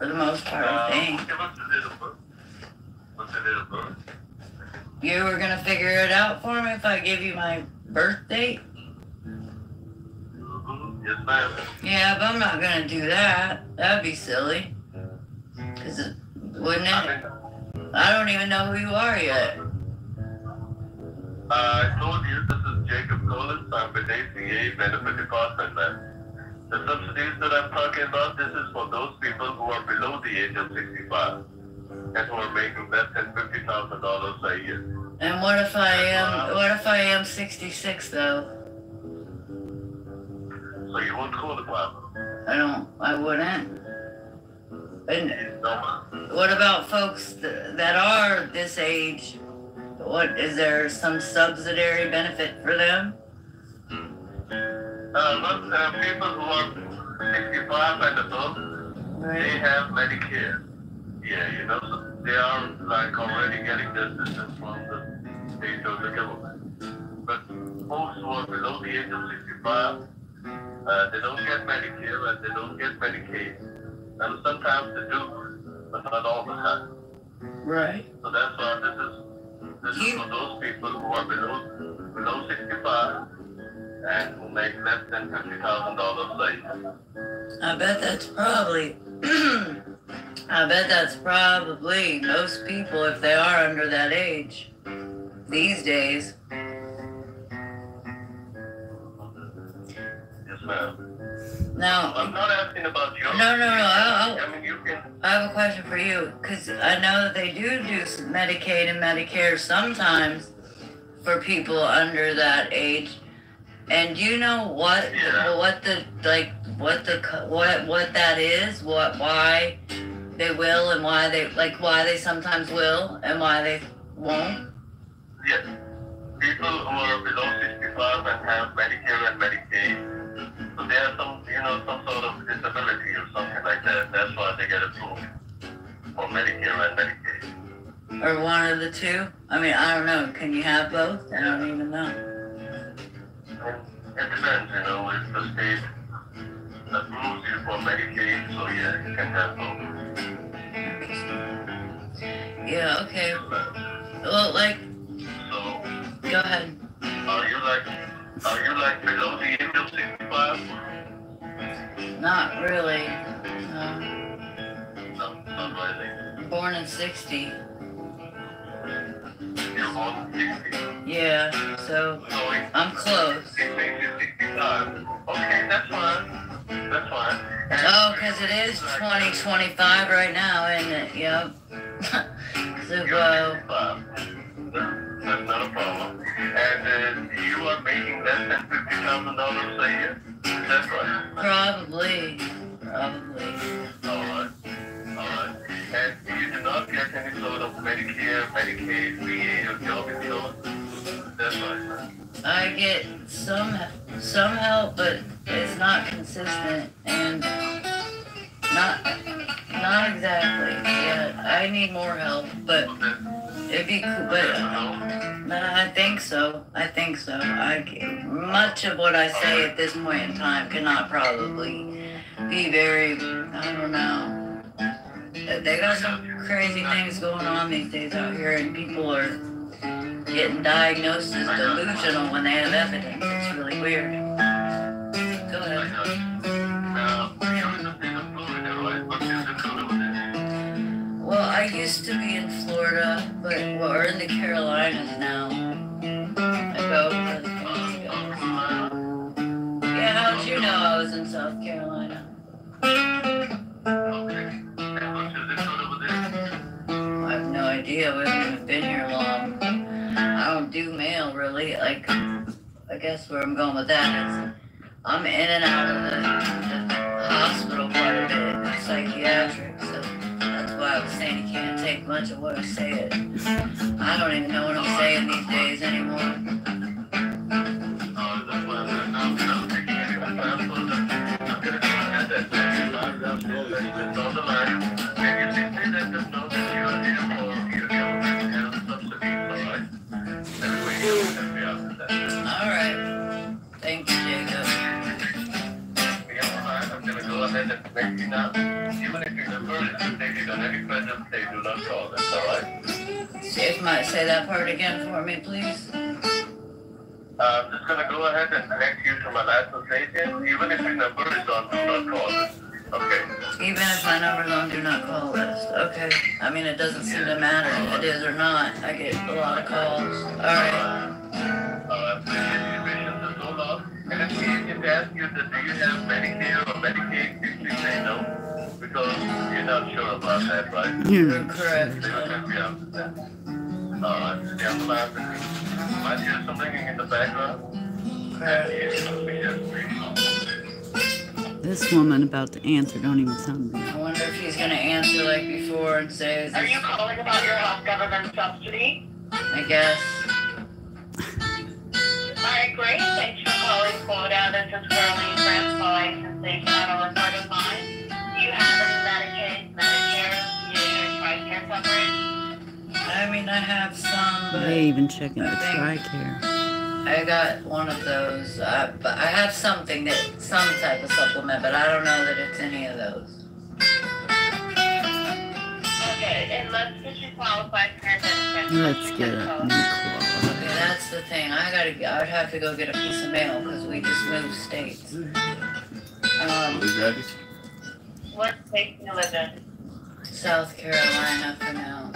for the most part, I think. Okay, what's the date of birth? What's the date of birth? You were gonna figure it out for me if I give you my birth date? Yes, ma'am. Yeah, but I'm not gonna do that. That'd be silly. Wouldn't it? I don't even know who you are yet. I told you this is Jacob Collins. I'm with ACA Benefit Department, man. The subsidies that I'm talking about, this is for those people who are below the age of 65 and who are making less than $50,000 a year. And what if I am 66 though? So you won't qualify. I wouldn't. And No. what about folks that are this age? Is there some subsidiary benefit for them? People who are 65 and above, they have Medicare. Yeah, so they are like already getting the assistance from the state or the government. But folks who are below the age of 65, they don't get Medicare and they don't get Medicaid. And sometimes they do, but not all the time. Right. So that's why this is for those people who are below 65 and who make less than $50,000 a year. I bet that's probably most people if they are under that age these days. Yes, ma'am. Now, I'm not asking about your... No. You can... I have a question for you, because I know that they do Medicaid and Medicare sometimes for people under that age. And do you know what that is? Why they will and why they sometimes will and why they won't? Yes. People who are below 65 and have Medicare and Medicaid, so they have some sort of disability or something like that. That's why they get approved for Medicare and Medicaid. Or one of the two? I mean, I don't know. Can you have both? I don't even know. It depends, if the state approves you for Medicaid, so yeah, you can have both. Yeah, okay. Well, So, go ahead. Are you below the age of 65? Not really. No. No, not really. Born in 60. You're born in 60? Yeah, so I'm close. 65. Okay, that's fine. That's fine. Oh, because it is 2025 right now, isn't it? Yep. So, that's not a problem. And you are making less than $50,000 a year? Is that right? Probably. All right. And you do not get any sort of Medicare, Medicaid, VA, or job insurance? That's right. I get some help, but it's not consistent and not exactly. Yeah, I need more help, but it'd be cool. But I think so. Much of what I say at this point in time cannot probably be very. I don't know. They got some crazy things going on these days out here, and people are getting diagnosed as delusional when they have evidence. It's really weird. Go ahead. Well, I used to be in Florida, but we're in the Carolinas now. I go for the Yeah, how'd you know I was in South Carolina? I have no idea. We haven't even been here long. I don't do mail really. I guess where I'm going with that is I'm in and out of the hospital quite a bit, psychiatric, so that's why I was saying you can't take much of what I say. I don't even know what I'm saying these days anymore. All right. Thank you, Jacob. I'm going to go ahead and make you now, even if you're diverted. location, any present state, do not call. That's all right. Say that part again for me, please. I'm just gonna go ahead and connect you to my license agent, even if your number is on do not call list. Okay. Even if my number's on do not call list. Okay. I mean, it doesn't seem to matter if it is or not. I get a lot of calls. All right. Appreciate your patience and so long. And if the agent asks you that do you have Medicare or Medicaid, please say no, because you're not sure about that, right? You're correct. They will help you out with that. Stay on the line. Might hear something in the background. This woman about to answer don't even sound right. I wonder if he's going to answer like before and say, Are you calling about your health government subsidy? I guess. Alright, great. Thanks for calling Quota. This is Caroline France calling from State Federal Recording Line. Do you have any Medicaid, Medicare, your TRICARE coverage? I mean, I have some, but They even checking the I think- TRICARE. I got one of those. But I have something some type of supplement, but I don't know that it's any of those. Okay, and let's get you qualified for your benefits. Let's get it. Okay, that's the thing. I would have to go get a piece of mail because we just moved states. What state do you live in? South Carolina for now.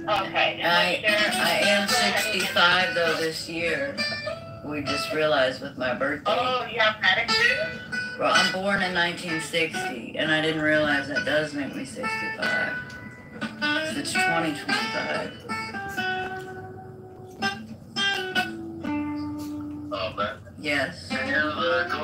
Okay. I am 65 though this year. We just realized with my birthday. Oh, you have Medicare? Well, I'm born in 1960, and I didn't realize that does make me 65. It's 2025. Oh, man. Yes. Can you go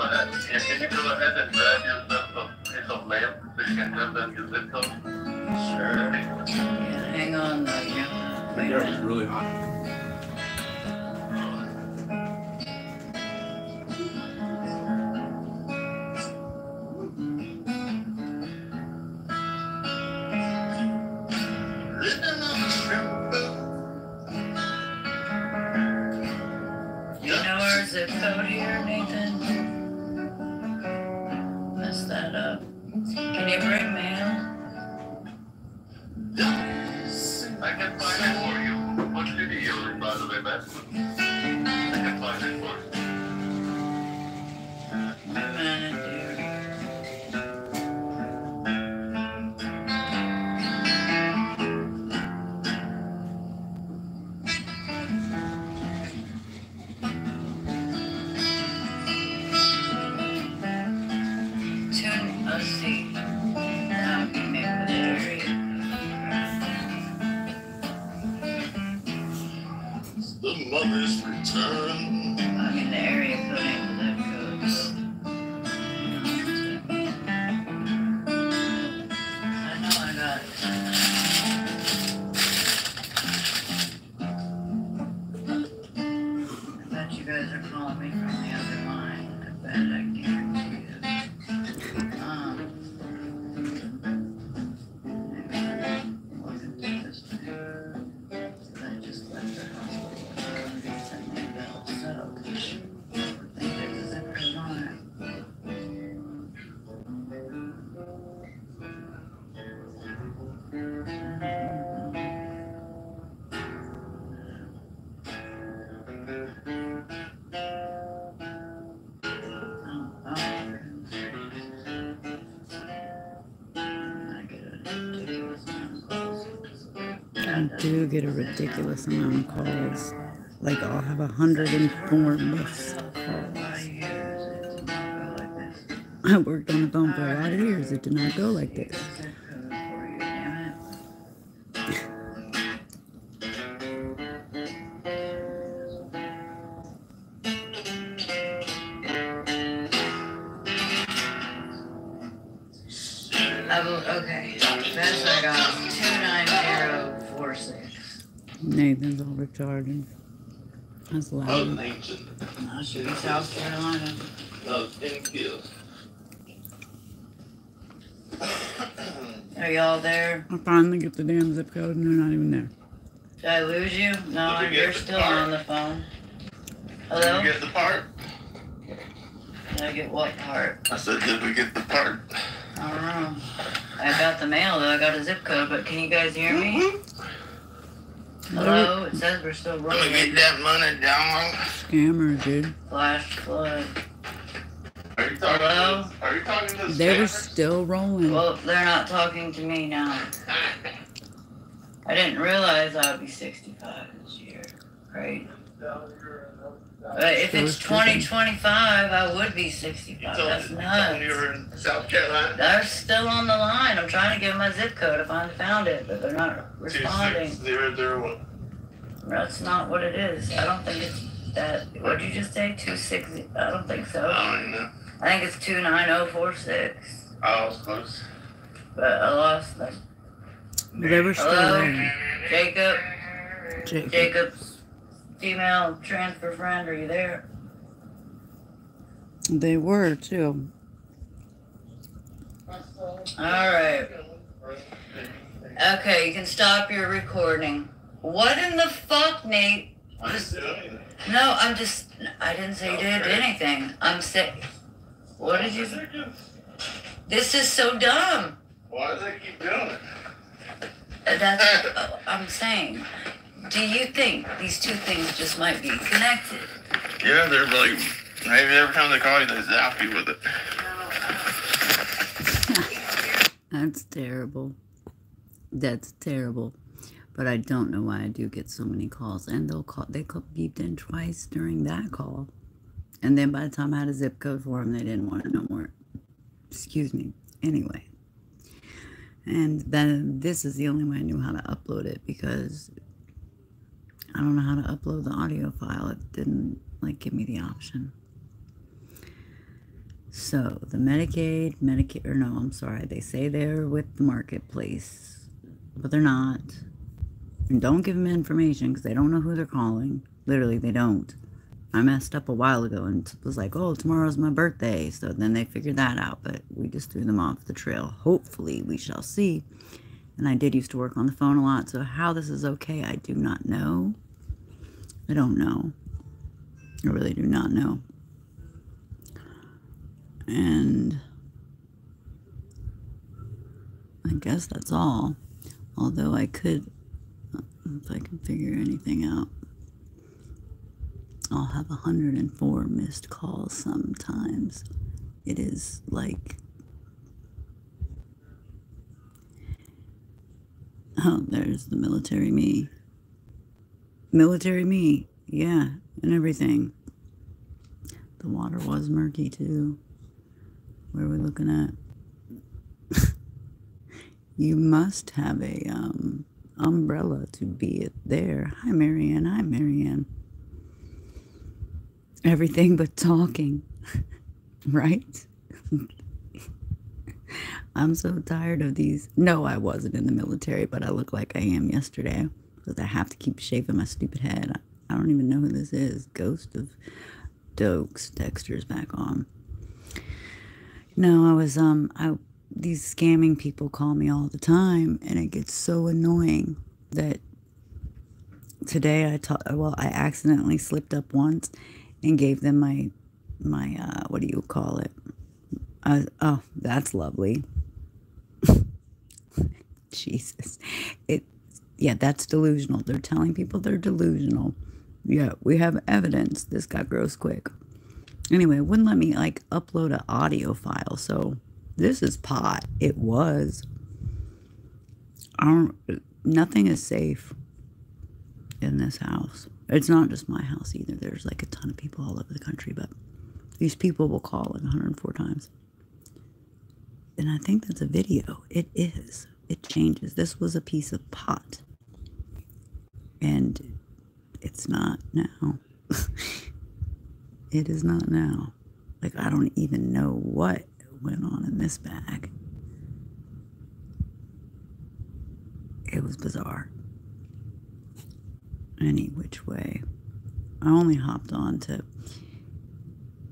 ahead? Yeah, can you go ahead and grab yourself a piece of mail so you can tell them your zip code? Sure. Yeah, hang on though. Yeah. Wait a It's minute. really hot. You know our zip code here, Nathan? Messed that up. Can you bring mail? I can find it for you. What city you in, by the way, man? I can find it for you. A minute, dear. Let's see. Now we make the area. The mother's return. I mean the area code ain't the zip code. I know I got I bet you guys are calling me from the other line. I bet I guarantee you. Wasn't this thing? I just left the hospital. They sent me a bill, so I think there's a zip code on I do get a ridiculous amount of calls. Like I'll have 104 missed calls. I worked on the phone for a lot of years. It did not go like this. Okay, that's what I got. 29046. Nathan's overcharging. That's Oh, loud. Nathan. That should be South Carolina. No, thank you. Are y'all there? I finally get the damn zip code and they're not even there. Did I lose you? No, Did we you're get the still part? on the phone. Did Hello? we get the part? Did I get what part? I said, did we get the part? I don't know. know. I got the mail though. I got a zip code, but can you guys hear me? Hello? It says we're still I'm gonna get rolling. that money down. Scammers, dude. Flash flood. Are you talking Hello? to, are you talking to They were scammers? still rolling. Well, they're not talking to me now. I didn't realize I would be 65 this year, right? But if it's 2025, I would be 65. That's You nuts. were in South Carolina. They're still on the line. I'm trying to give them my zip code. I finally found it, but they're not responding. 26001. That's not what it is. I don't think it's that. What'd you just say? 260? I don't think so. I don't even know. I think it's 29046. I was close. But I lost them. They were still Hello? rolling. Jacob? Jacob. Jacob's female transfer friend, are you there? They were too. Alright. Okay, you can stop your recording. What in the fuck, Nate? No, I didn't say you did anything. I'm saying, what did you say? This is so dumb. Why do they keep doing it? That's, I'm saying, do you think these two things just might be connected? Yeah, they're like, maybe every time they call you, they zap you with it. That's terrible. That's terrible. But I don't know why I do get so many calls. And they beeped in twice during that call. And then by the time I had a zip code for them, they didn't want it no more. Excuse me. Anyway. And then this is the only way I knew how to upload it, because I don't know how to upload the audio file. It didn't give me the option. So the Medicaid, Medicare, no, I'm sorry. They say they're with the marketplace, but they're not. And don't give them information because they don't know who they're calling. Literally, they don't. I messed up a while ago and was like, oh, tomorrow's my birthday. So then they figured that out, but we just threw them off the trail. Hopefully, we shall see. And I did used to work on the phone a lot, so how this is okay, I do not know. I don't know. I really do not know. And I guess that's all. Although I could, if I can figure anything out, I'll have 104 missed calls sometimes. It is like, oh, there's the military me. Military me, yeah, and everything. The water was murky too. Where are we looking at? You must have a umbrella to be it there. Hi, Marianne. Hi, Marianne. Everything but talking, right? I'm so tired of these. No, I wasn't in the military, but I look like I am yesterday because I have to keep shaving my stupid head. I don't even know who this is. Ghost of Dokes. Dexter's back on. No, I was, these scamming people call me all the time, and it gets so annoying that today I accidentally slipped up once and gave them my what do you call it? Oh, that's lovely. Jesus. Yeah, that's delusional. They're telling people they're delusional. Yeah, we have evidence. This got gross quick. Anyway, it wouldn't let me upload an audio file, so this is pot. It was. Nothing is safe in this house. It's not just my house either. There's a ton of people all over the country, but these people will call 104 times. And I think that's a video. It is. It changes. This was a piece of pot. And it's not now. It is not now. I don't even know what went on in this bag. It was bizarre. Any which way. I only hopped on to,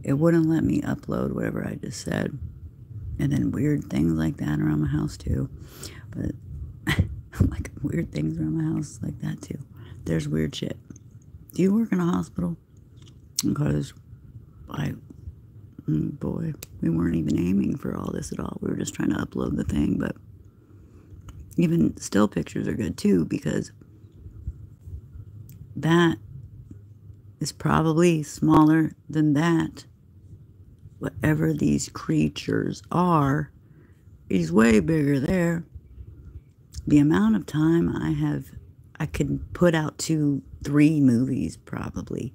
it wouldn't let me upload whatever I just said. And then weird things like that around my house too. But weird things around my house like that too. There's weird shit. Do you work in a hospital? Because Boy, we weren't even aiming for all this at all. We were just trying to upload the thing, but even still pictures are good too, because that is probably smaller than that. Whatever these creatures are is way bigger there. The amount of time I could put out 2-3 movies probably.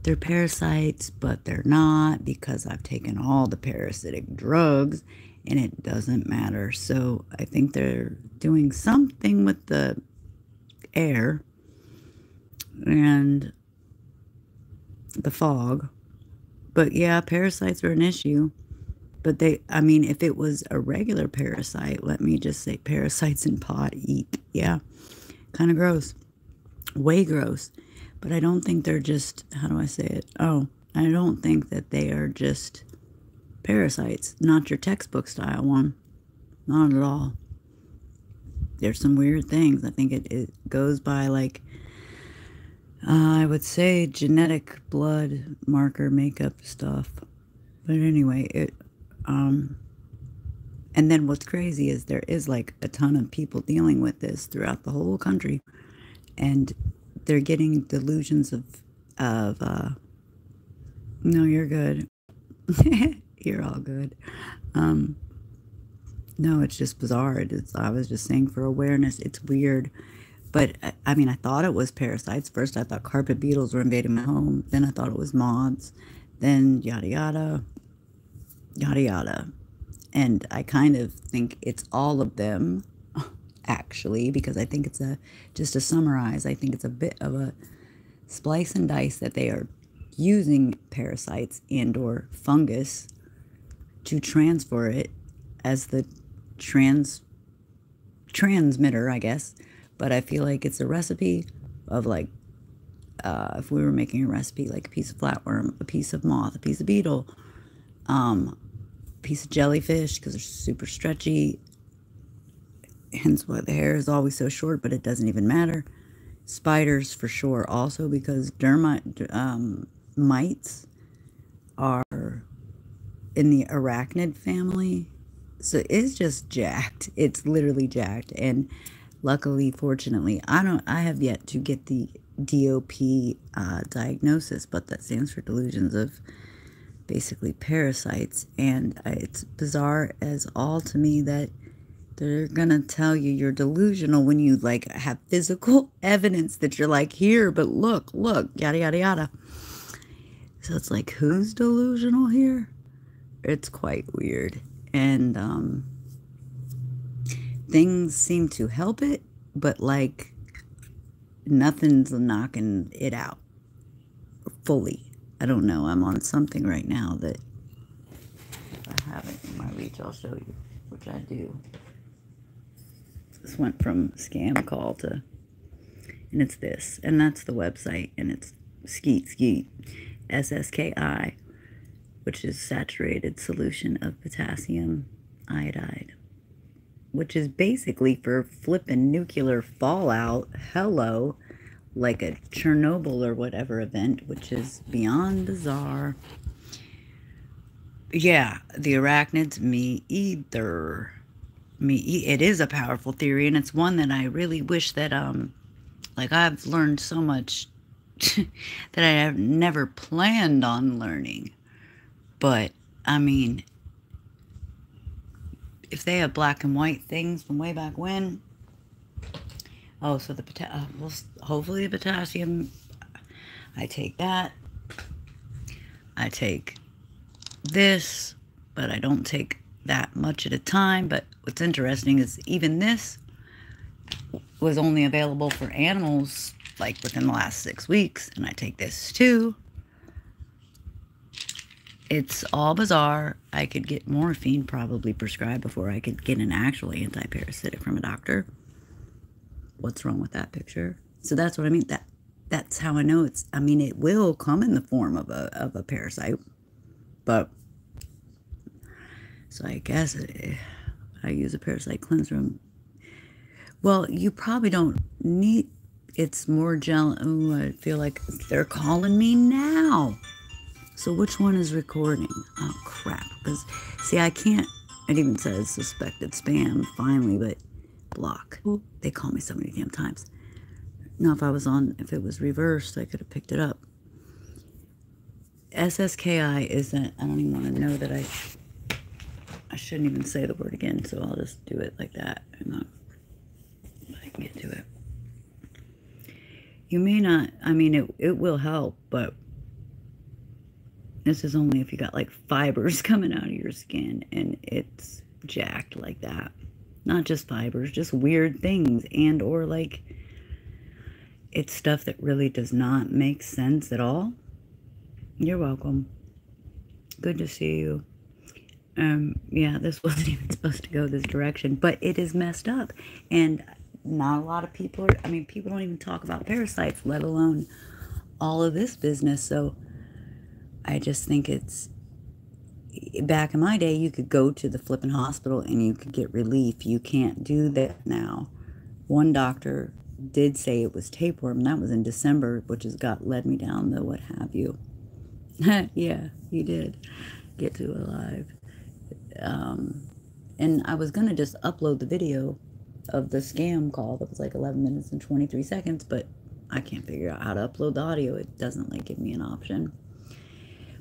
They're parasites, but they're not, because I've taken all the parasitic drugs and it doesn't matter. So I think they're doing something with the air and the fog. But yeah, parasites are an issue. But if it was a regular parasite, let me just say parasites in pot, eat. Yeah, kind of gross. Way gross. But I don't think they're just, how do I say it? Oh, I don't think that they are just parasites. Not your textbook style one. Not at all. There's some weird things. I think it goes by like, I would say genetic blood marker makeup stuff. But anyway, and then what's crazy is there is like a ton of people dealing with this throughout the whole country. And they're getting delusions of no, you're good. You're all good. No, it's just bizarre. I was just saying for awareness, it's weird. But I thought it was parasites. First, I thought carpet beetles were invading my home. Then I thought it was moths. Then yada yada, yada yada. And I kind of think it's all of them, actually, because I think it's just to summarize, I think it's a bit of a splice and dice that they are using parasites and or fungus to transfer it as the transmitter, I guess. But I feel like it's a recipe of like, if we were making a recipe, like a piece of flatworm, a piece of moth, a piece of beetle, a piece of jellyfish, because they're super stretchy, hence why the hair is always so short, but it doesn't even matter. Spiders for sure also, because mites are in the arachnid family. So it's just jacked. It's literally jacked. And luckily, fortunately, I have yet to get the DOP diagnosis, but that stands for delusions of basically parasites. And it's bizarre as all to me that they're gonna tell you you're delusional when you like have physical evidence that you're like, here, but look, yada yada yada. So it's like, who's delusional here? It's quite weird. And things seem to help it, but like nothing's knocking it out fully. I don't know. I'm on something right now that if I have it in my reach, I'll show you, which I do. This went from scam call to, and it's this, and that's the website, and it's Skeet, SSKI, which is saturated solution of potassium iodide, which is basically for flipping nuclear fallout. Hello, like a Chernobyl or whatever event, which is beyond bizarre. Yeah, the arachnids, me either. It is a powerful theory, and it's one that I really wish that like I've learned so much that I have never planned on learning. But I mean, if they have black and white things from way back when, oh, so the well, hopefully the potassium, I take that. I take this, but I don't take that much at a time. But what's interesting is even this was only available for animals like within the last 6 weeks, and I take this too. It's all bizarre. I could get morphine probably prescribed before I could get an actual anti-parasitic from a doctor. What's wrong with that picture? So that's what I mean. That's how I know it's, I mean, it will come in the form of a parasite, but so I guess I use a parasite cleanser. Well, you probably don't need, it's more gel. Oh, I feel like they're calling me now. So which one is recording? Oh, crap. Because, see, I can't, it even says suspected spam, finally, but block. They call me so many damn times. Now, if it was reversed, I could have picked it up. SSKI isn't, I don't even want to know that I shouldn't even say the word again, so I'll just do it like that. And I can get to it. You may not, I mean, it will help, but this is only if you got like fibers coming out of your skin and it's jacked like that. Not just fibers, just weird things, and or like it's stuff that really does not make sense at all. You're welcome. Good to see you. Yeah, this wasn't even supposed to go this direction, but it is messed up. And not a lot of people are, I mean, people don't even talk about parasites, let alone all of this business. So I just think it's, back in my day, you could go to the flipping hospital and you could get relief. You can't do that now. One doctor did say it was tapeworm. That was in December, which has led me down the what have you. Yeah, he did get to alive. And I was going to just upload the video of the scam call that was like 11 minutes and 23 seconds, but I can't figure out how to upload the audio. It doesn't like give me an option.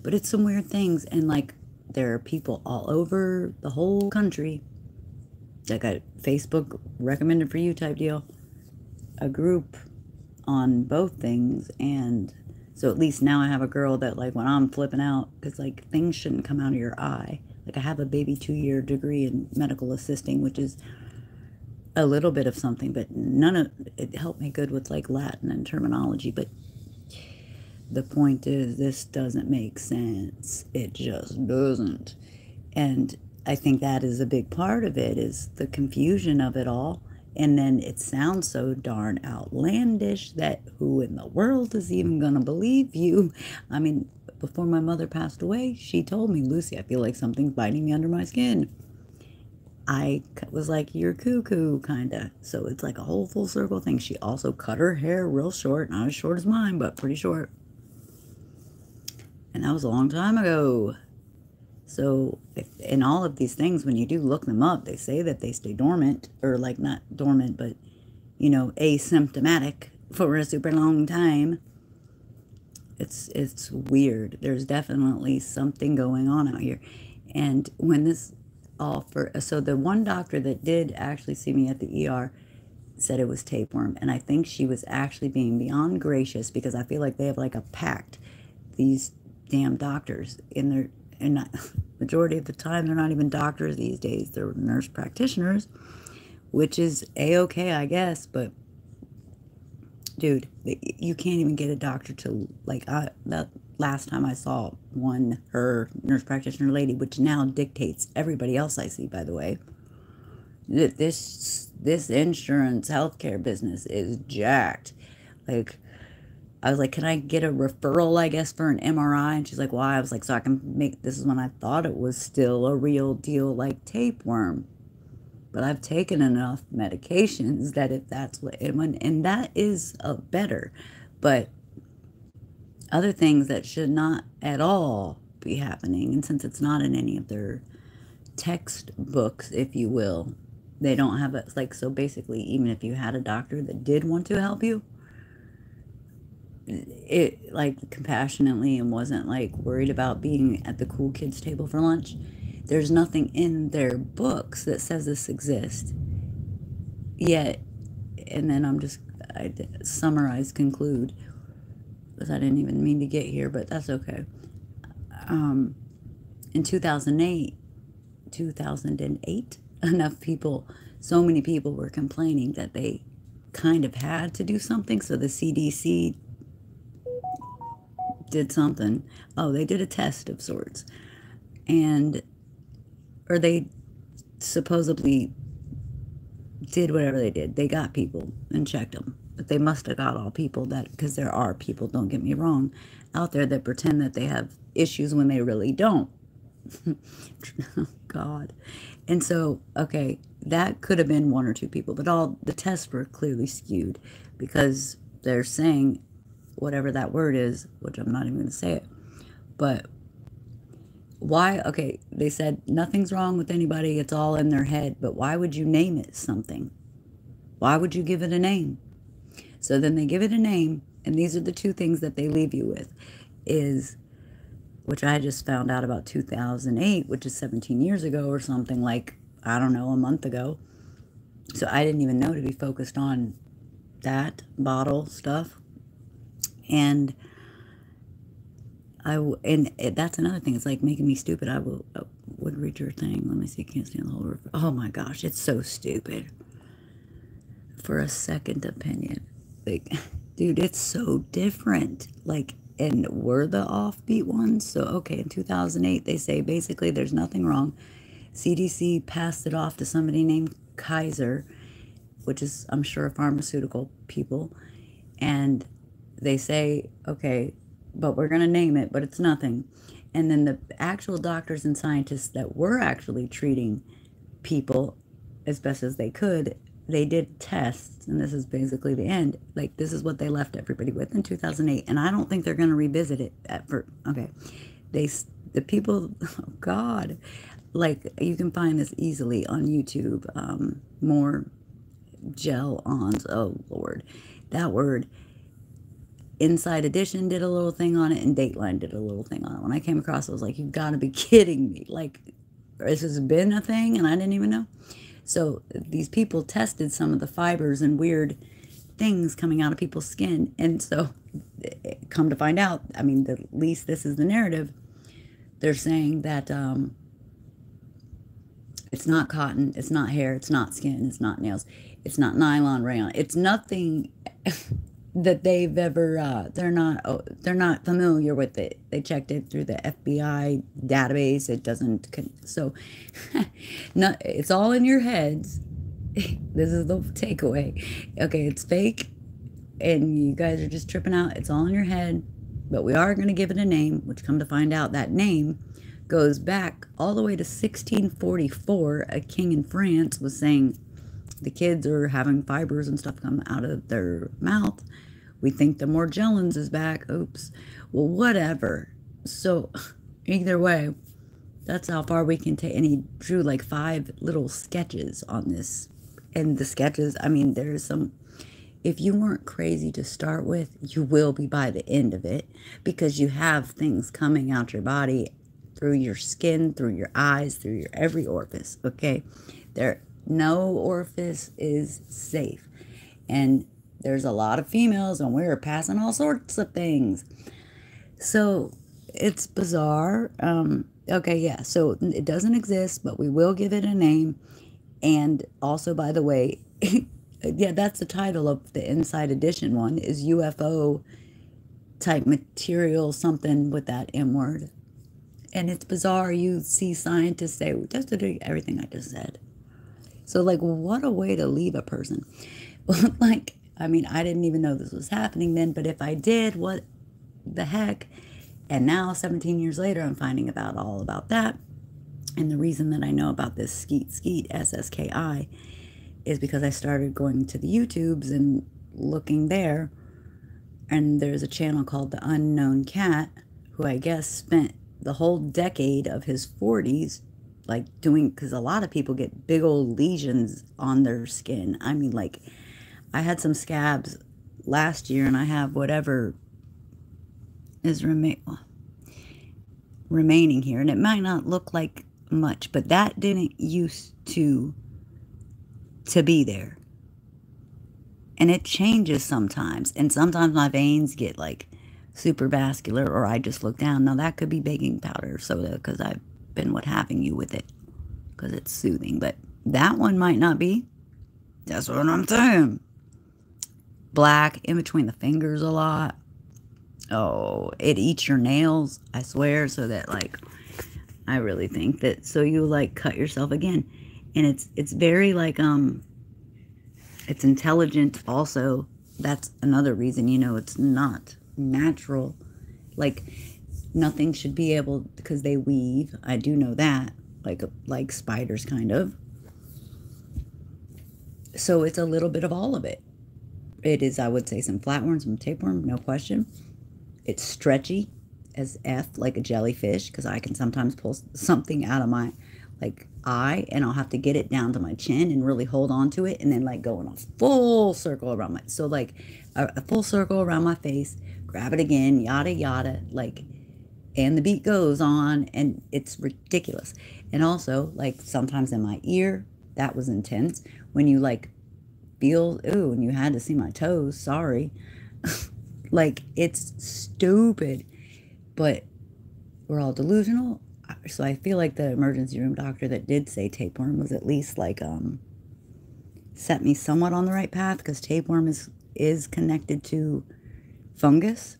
But it's some weird things, and like there are people all over the whole country that got Facebook recommended for you type deal, a group on both things. And so at least now I have a girl that, like, when I'm flipping out, because like things shouldn't come out of your eye. Like I have a baby 2-year degree in medical assisting, which is a little bit of something, but none of it helped me good with like Latin and terminology. But the point is, this doesn't make sense. It just doesn't. And I think that is a big part of it, is the confusion of it all. And then it sounds so darn outlandish that who in the world is even going to believe you? I mean, before my mother passed away, she told me, Lucy, I feel like something's biting me under my skin. I was like, you're cuckoo, kind of. So it's like a whole full circle thing. She also cut her hair real short. Not as short as mine, but pretty short. And that was a long time ago. So in all of these things, when you do look them up, they say that they stay dormant, or like not dormant, but, you know, asymptomatic for a super long time. It's weird. There's definitely something going on out here. And when this all so the one doctor that did actually see me at the ER said it was tapeworm. And I think she was actually being beyond gracious, because I feel like they have like a pact. These damn doctors and not, majority of the time they're not even doctors these days, they're nurse practitioners, which is a-okay, I guess. But dude, you can't even get a doctor to, like, that last time I saw her nurse practitioner lady, which now dictates everybody else I see, by the way, that this insurance healthcare business is jacked. Like, I was like, can I get a referral, I guess, for an MRI? And she's like, why? I was like, so I can make, this is when I thought it was still a real deal, like tapeworm. But I've taken enough medications that if that's what, and that is better. But other things that should not at all be happening, and since it's not in any of their textbooks, if you will, they don't have it. Like, so basically, even if you had a doctor that did want to help you, it like compassionately, and wasn't like worried about being at the cool kids table for lunch, there's nothing in their books that says this exists yet. And then I summarize, conclude, because I didn't even mean to get here, but that's okay. In 2008, so many people were complaining that they kind of had to do something. So the CDC did something. Oh, they did a test of sorts, or they supposedly did whatever they did. They got people and checked them, but they must have got all people that, because there are people, don't get me wrong, out there that pretend that they have issues when they really don't. God. And so, okay, that could have been 1 or 2 people, but all the tests were clearly skewed, because they're saying whatever that word is, which I'm not even going to say it, but why? Okay, they said nothing's wrong with anybody. It's all in their head. But why would you name it something? Why would you give it a name? So then they give it a name, and these are the two things that they leave you with, is, which I just found out about 2008, which is 17 years ago or something, like, I don't know, a month ago. So I didn't even know to be focused on that bottle stuff. And that's another thing. It's like making me stupid. I would read your thing. Let me see. Can't stand the whole roof. Oh my gosh, it's so stupid. For a second opinion, like, dude, it's so different. Like, and we're the offbeat ones. So okay, in 2008, they say basically there's nothing wrong. CDC passed it off to somebody named Kaiser, which is, I'm sure, pharmaceutical people, and they say, okay, but we're going to name it, but it's nothing. And then the actual doctors and scientists that were actually treating people as best as they could, they did tests, and this is basically the end. Like, this is what they left everybody with in 2008, and I don't think they're going to revisit it okay. The people, oh God, like, you can find this easily on YouTube, more gel-ons, oh Lord, that word. Inside Edition did a little thing on it, and Dateline did a little thing on it. When I came across it, I was like, you've got to be kidding me. Like, this has been a thing, and I didn't even know. So these people tested some of the fibers and weird things coming out of people's skin. And so, come to find out, I mean, at least this is the narrative. They're saying that it's not cotton, it's not hair, it's not skin, it's not nails, it's not nylon, rayon. It's nothing that they've ever, they're not familiar with it. They checked it through the FBI database. It doesn't, so it's all in your heads. This is the takeaway. Okay, it's fake, and you guys are just tripping out. It's all in your head, but we are going to give it a name, which, come to find out, that name goes back all the way to 1644. A king in France was saying the kids are having fibers and stuff come out of their mouth. We think the Morgellons is back. Oops. Well, whatever. So either way, that's how far we can take. And he drew like 5 little sketches on this. And the sketches, I mean, there's some, if you weren't crazy to start with, you will be by the end of it, because you have things coming out your body through your skin, through your eyes, through your every orifice. Okay. No orifice is safe. And there's a lot of females, and we're passing all sorts of things. So it's bizarre. Okay, yeah, so it doesn't exist, but we will give it a name. And also, by the way, yeah, that's the title of the Inside Edition one, is UFO type material, something with that M word. And it's bizarre. You see scientists say, just to do everything I just said. So, like, what a way to leave a person. Like, I mean, I didn't even know this was happening then, but if I did, what the heck? And now, 17 years later, I'm finding out all about that. And the reason that I know about this Skeet, SSKI, is because I started going to the YouTubes and looking there. And there's a channel called The Unknown Cat, who I guess spent the whole decade of his 40s like doing, because a lot of people get big old lesions on their skin. I mean, like, I had some scabs last year, and I have whatever is remaining here, and it might not look like much, but that didn't used to be there. And it changes sometimes, and sometimes my veins get like super vascular, or I just look down. Now that could be baking powder or soda, because I've been having you with it, because it's soothing. But that one might not be. That's what I'm saying. Black in between the fingers a lot. Oh, it eats your nails, I swear. So that, like, I really think that, so you like cut yourself again. And it's very like, it's intelligent also. That's another reason, you know, it's not natural. Like, nothing should be able, because they weave. I do know that, like spiders, kind of. So it's a little bit of all of it. It is, I would say, some flatworm, some tapeworm, no question. It's stretchy. as F, like a jellyfish, because I can sometimes pull something out of my like eye, and I'll have to get it down to my chin and really hold on to it, and then like go in a full circle around my, so like a full circle around my face, grab it again, yada yada, like, and the beat goes on, and it's ridiculous. And also, like, sometimes in my ear, that was intense. When you like feel, ooh, and you had to see my toes, sorry. Like, it's stupid, but we're all delusional. So I feel like the emergency room doctor that did say tapeworm was at least like set me somewhat on the right path, because tapeworm is connected to fungus,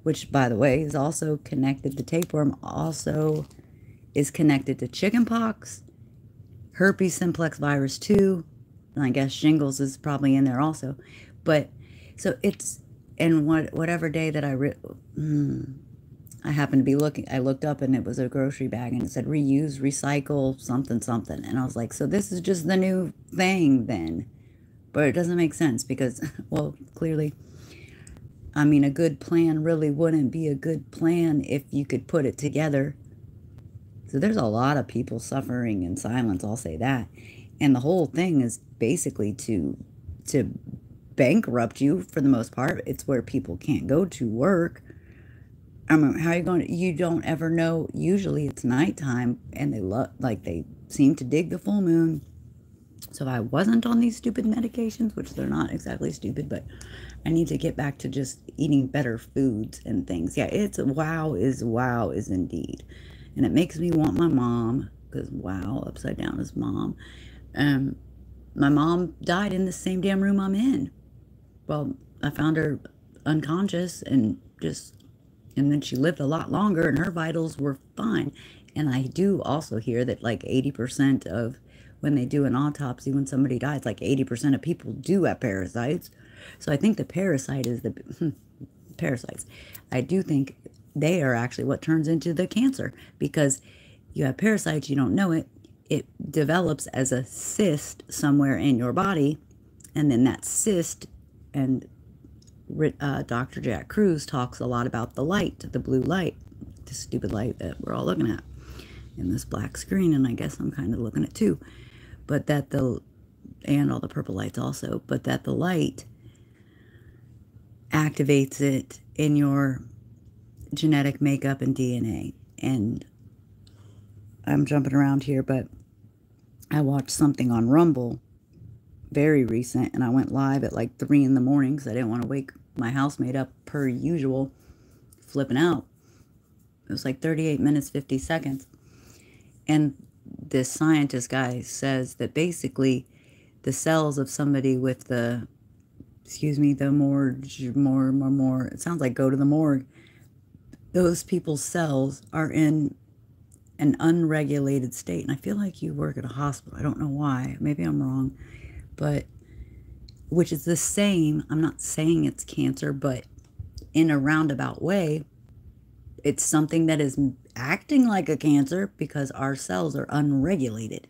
which, by the way, is also connected to tapeworm, also is connected to chickenpox, herpes simplex virus 2, and I guess shingles is probably in there also. But so it's, and whatever day that I happened to be looking, I looked up and it was a grocery bag and it said reuse, recycle, something, something. And I was like, so this is just the new thing then. But it doesn't make sense because, well, clearly, I mean, a good plan really wouldn't be a good plan if you could put it together. So there's a lot of people suffering in silence, I'll say that. And the whole thing is basically to bankrupt you for the most part. It's where people can't go to work. I mean, how are you going to, you don't ever know. Usually it's nighttime and they seem to dig the full moon. So if I wasn't on these stupid medications, which they're not exactly stupid, but I need to get back to just eating better foods and things. Yeah, it's wow is indeed. And it makes me want my mom, because wow, upside down is mom. My mom died in the same damn room I'm in. Well, I found her unconscious and then she lived a lot longer and her vitals were fine. And I do also hear that like 80% of when they do an autopsy, when somebody dies, like 80% of people do have parasites. So I think the parasite is the parasites. I do think they are actually what turns into the cancer, because you have parasites, you don't know it. It develops as a cyst somewhere in your body, and then that cyst, and Dr. Jack Kruse talks a lot about the light, the blue light, the stupid light that we're all looking at in this black screen, and I guess I'm kind of looking at too, but that and all the purple lights also, but that the light activates it in your genetic makeup and DNA. And I'm jumping around here, but I watched something on Rumble, very recent, and I went live at like 3 in the morning because I didn't want to wake my housemate up per usual, flipping out. It was like 38 minutes, 50 seconds. And this scientist guy says that basically the cells of somebody with the, the more, it sounds like go to the morgue. Those people's cells are in an unregulated state. And I feel like you work at a hospital. I don't know why. Maybe I'm wrong. But, which is the same. I'm not saying it's cancer, but in a roundabout way, it's something that is acting like a cancer because our cells are unregulated.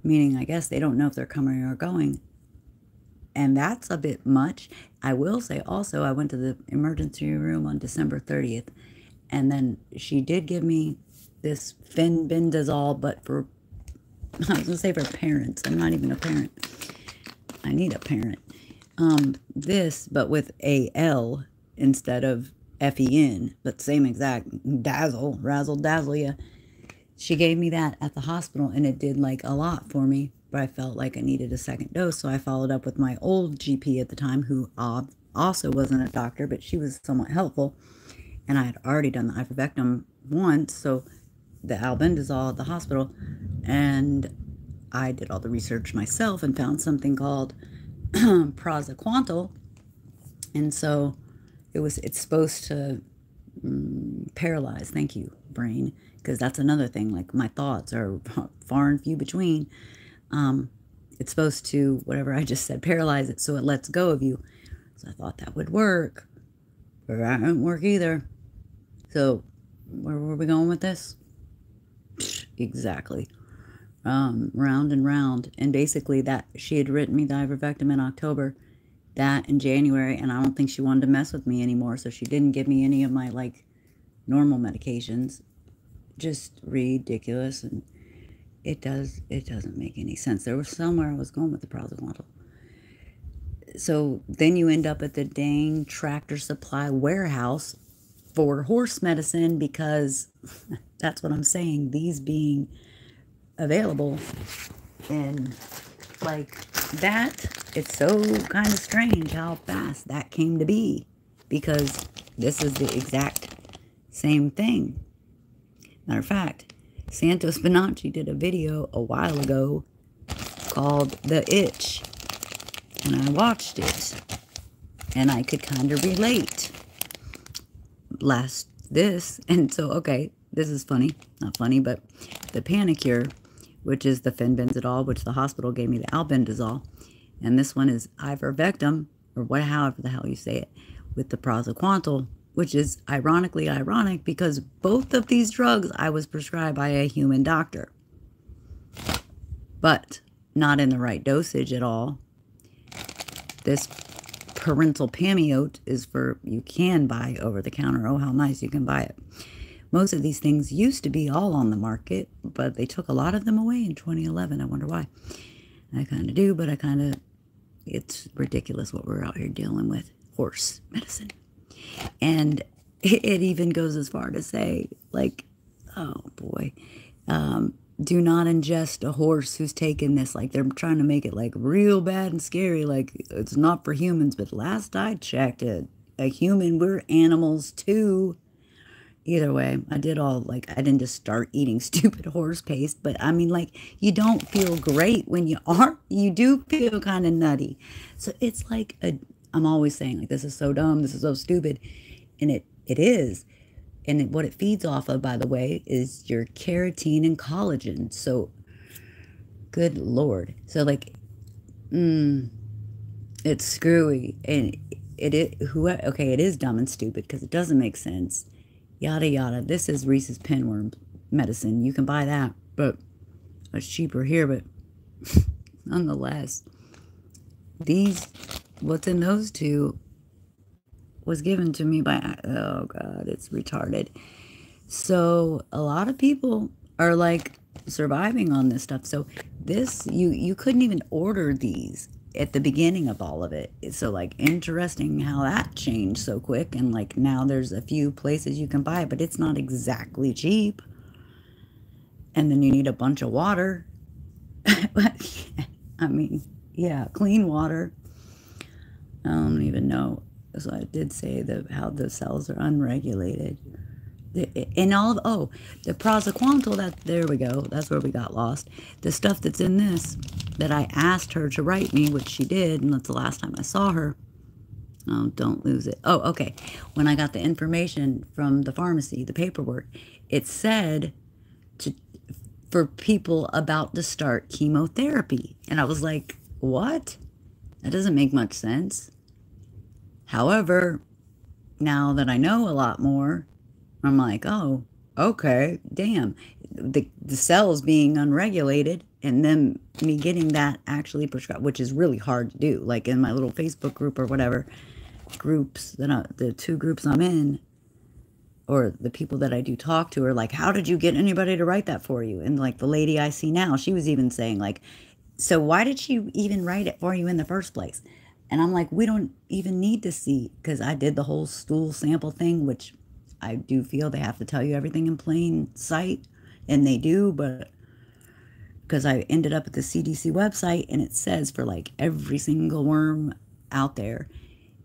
Meaning, I guess they don't know if they're coming or going. And that's a bit much. I will say also, I went to the emergency room on December 30th. And then she did give me this fenbendazole, but for, I was going to say for parents. I'm not even a parent. I need a parent. This, but with a L instead of F-E-N, but same exact, razzle dazzle, yeah. She gave me that at the hospital, and it did like a lot for me, but I felt like I needed a second dose, so I followed up with my old GP at the time, who also wasn't a doctor, but she was somewhat helpful, and I had already done the ivermectin once, so the albendazole at the hospital, and I did all the research myself and found something called praziquantel, and so it's supposed to paralyze, thank you, brain, because that's another thing, like my thoughts are far and few between. It's supposed to, whatever I just said, paralyze it so it lets go of you. So I thought that would work, but that won't work either. So where were we going with this? Exactly. Round and round. And basically that she had written me the ivermectin in October, that in January, and I don't think she wanted to mess with me anymore, so she didn't give me any of my like normal medications. Just ridiculous, and it doesn't make any sense. There was somewhere I was going with the Praziquantel. So then you end up at the dang Tractor Supply warehouse for horse medicine, because that's what I'm saying, these being available. And like that, it's so kind of strange how fast that came to be, because this is the exact same thing. Matter of fact, Santos Bonacci did a video a while ago called The Itch, and I watched it, and I could kind of relate. And so, okay, this is funny. Not funny, but the Panicure, which is the fenbenzidol, which the hospital gave me the albendazole, and this one is ivermectin, or however the hell you say it, with the Praziquantel, which is ironically ironic because both of these drugs I was prescribed by a human doctor, but not in the right dosage at all. This parental Pamiote is for, you can buy over the counter. Oh, how nice, you can buy it. Most of these things used to be all on the market, but they took a lot of them away in 2011. I wonder why. I kind of do, but it's ridiculous what we're out here dealing with. Horse medicine. And it even goes as far to say, like, oh boy, do not ingest a horse who's taken this. Like, they're trying to make it like real bad and scary, like it's not for humans. But last I checked, a human, we're animals too. Either way, I didn't just start eating stupid horse paste, but I mean, like, you don't feel great when you do feel kind of nutty. So it's like I'm always saying, like, this is so dumb, this is so stupid, and it is. And what it feeds off of, by the way, is your keratin and collagen. So, good Lord. So, like, it's screwy. And it is dumb and stupid because it doesn't make sense. Yada, yada. This is Reese's Pinworm medicine. You can buy that, but it's cheaper here. But nonetheless, what's in those two was given to me by, oh God, it's retarded. So a lot of people are like surviving on this stuff. So this, you couldn't even order these at the beginning of all of it. So like, interesting how that changed so quick. And like, now there's a few places you can buy it, but it's not exactly cheap. And then you need a bunch of water. I mean, yeah, clean water. I don't even know. So I did say how the cells are unregulated. And the Praziquantel, there we go. That's where we got lost. The stuff that's in this that I asked her to write me, which she did, and that's the last time I saw her. Oh, don't lose it. Oh, okay. When I got the information from the pharmacy, the paperwork, it said for people about to start chemotherapy. And I was like, what? That doesn't make much sense. However, now that I know a lot more, I'm like, oh, okay, damn. The cells being unregulated and then me getting that actually prescribed, which is really hard to do. Like in my little Facebook group or whatever, groups, the two groups I'm in, or the people that I do talk to are like, how did you get anybody to write that for you? And like the lady I see now, she was even saying like, so why did she even write it for you in the first place? And I'm like, we don't even need to see, because I did the whole stool sample thing, which I do feel they have to tell you everything in plain sight, and they do, but because I ended up at the CDC website, and it says for like every single worm out there,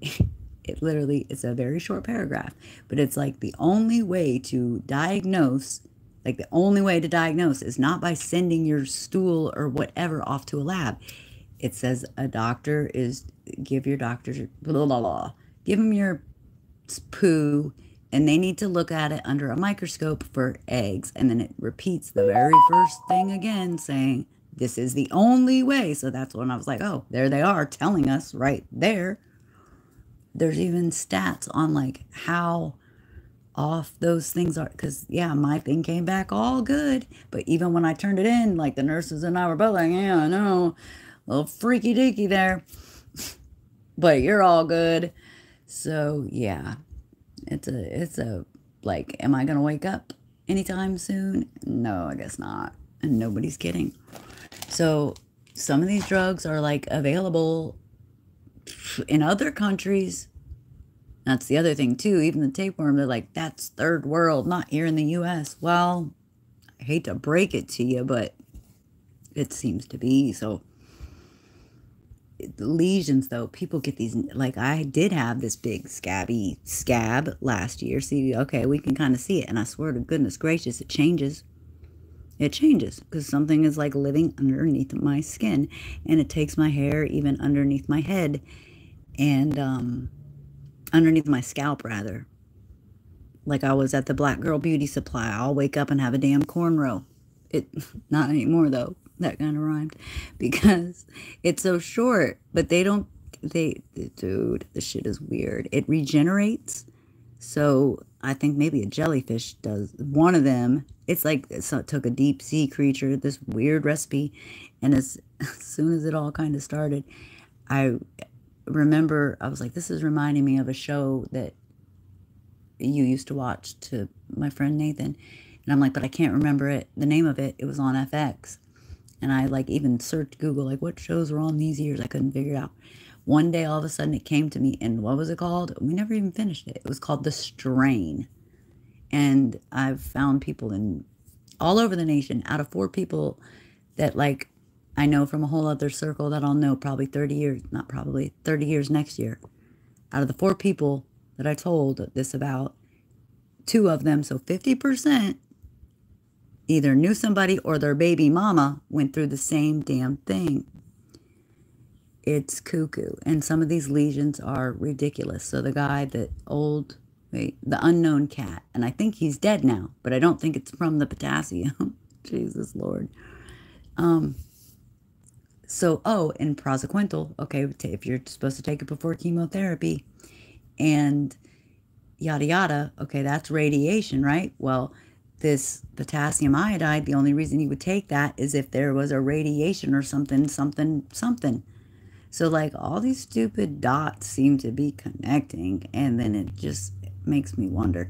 it's a very short paragraph, but it's like the only way to diagnose, is not by sending your stool or whatever off to a lab. It says give your doctor, blah, blah, blah. Give them your poo, and they need to look at it under a microscope for eggs. And then it repeats the very first thing again, saying, this is the only way. So that's when I was like, oh, there they are telling us right there. There's even stats on like how off those things are. Because, yeah, my thing came back all good. But even when I turned it in, like the nurses and I were both like, yeah, I know. A little freaky deaky there, but you're all good. So yeah, it's a Like, am I going to wake up anytime soon? No, I guess not. And nobody's kidding. So some of these drugs are like available in other countries. That's the other thing too. Even the tapeworm, they're like, that's third world, not here in the US. Well, I hate to break it to you, but it seems to be. So the lesions though, people get these, like I did have this big scab last year. See, okay, we can kind of see it. And I swear to goodness gracious, it changes. It changes because something is like living underneath my skin, and it takes my hair even underneath my head and underneath my scalp rather. Like I was at the Black Girl Beauty Supply. I'll wake up and have a damn cornrow. Not anymore though. That kind of rhymed because it's so short, but dude, this shit is weird. It regenerates. So I think maybe a jellyfish does. One of them, it's like, so it took a deep sea creature, this weird recipe. And as soon as it all kind of started, I remember, I was like, this is reminding me of a show that you used to watch to my friend Nathan. And I'm like, but I can't remember it. The name of it, it was on FX. And I like even searched Google, like what shows were on these years. I couldn't figure it out. One day, all of a sudden it came to me. And what was it called? We never even finished it. It was called The Strain. And I've found people in all over the nation, out of 4 people that like I know from a whole other circle that I'll know probably 30 years, not probably, 30 years next year. Out of the 4 people that I told this about, 2 of them, so 50%, either knew somebody or their baby mama went through the same damn thing. It's cuckoo. And some of these lesions are ridiculous. So the guy the unknown cat, and I think he's dead now, but I don't think it's from the potassium. Jesus Lord. And praziquantel, okay, if you're supposed to take it before chemotherapy, and yada yada, okay, that's radiation, right? Well, this potassium iodide, the only reason you would take that is if there was a radiation or something. So like all these stupid dots seem to be connecting, and then it just makes me wonder.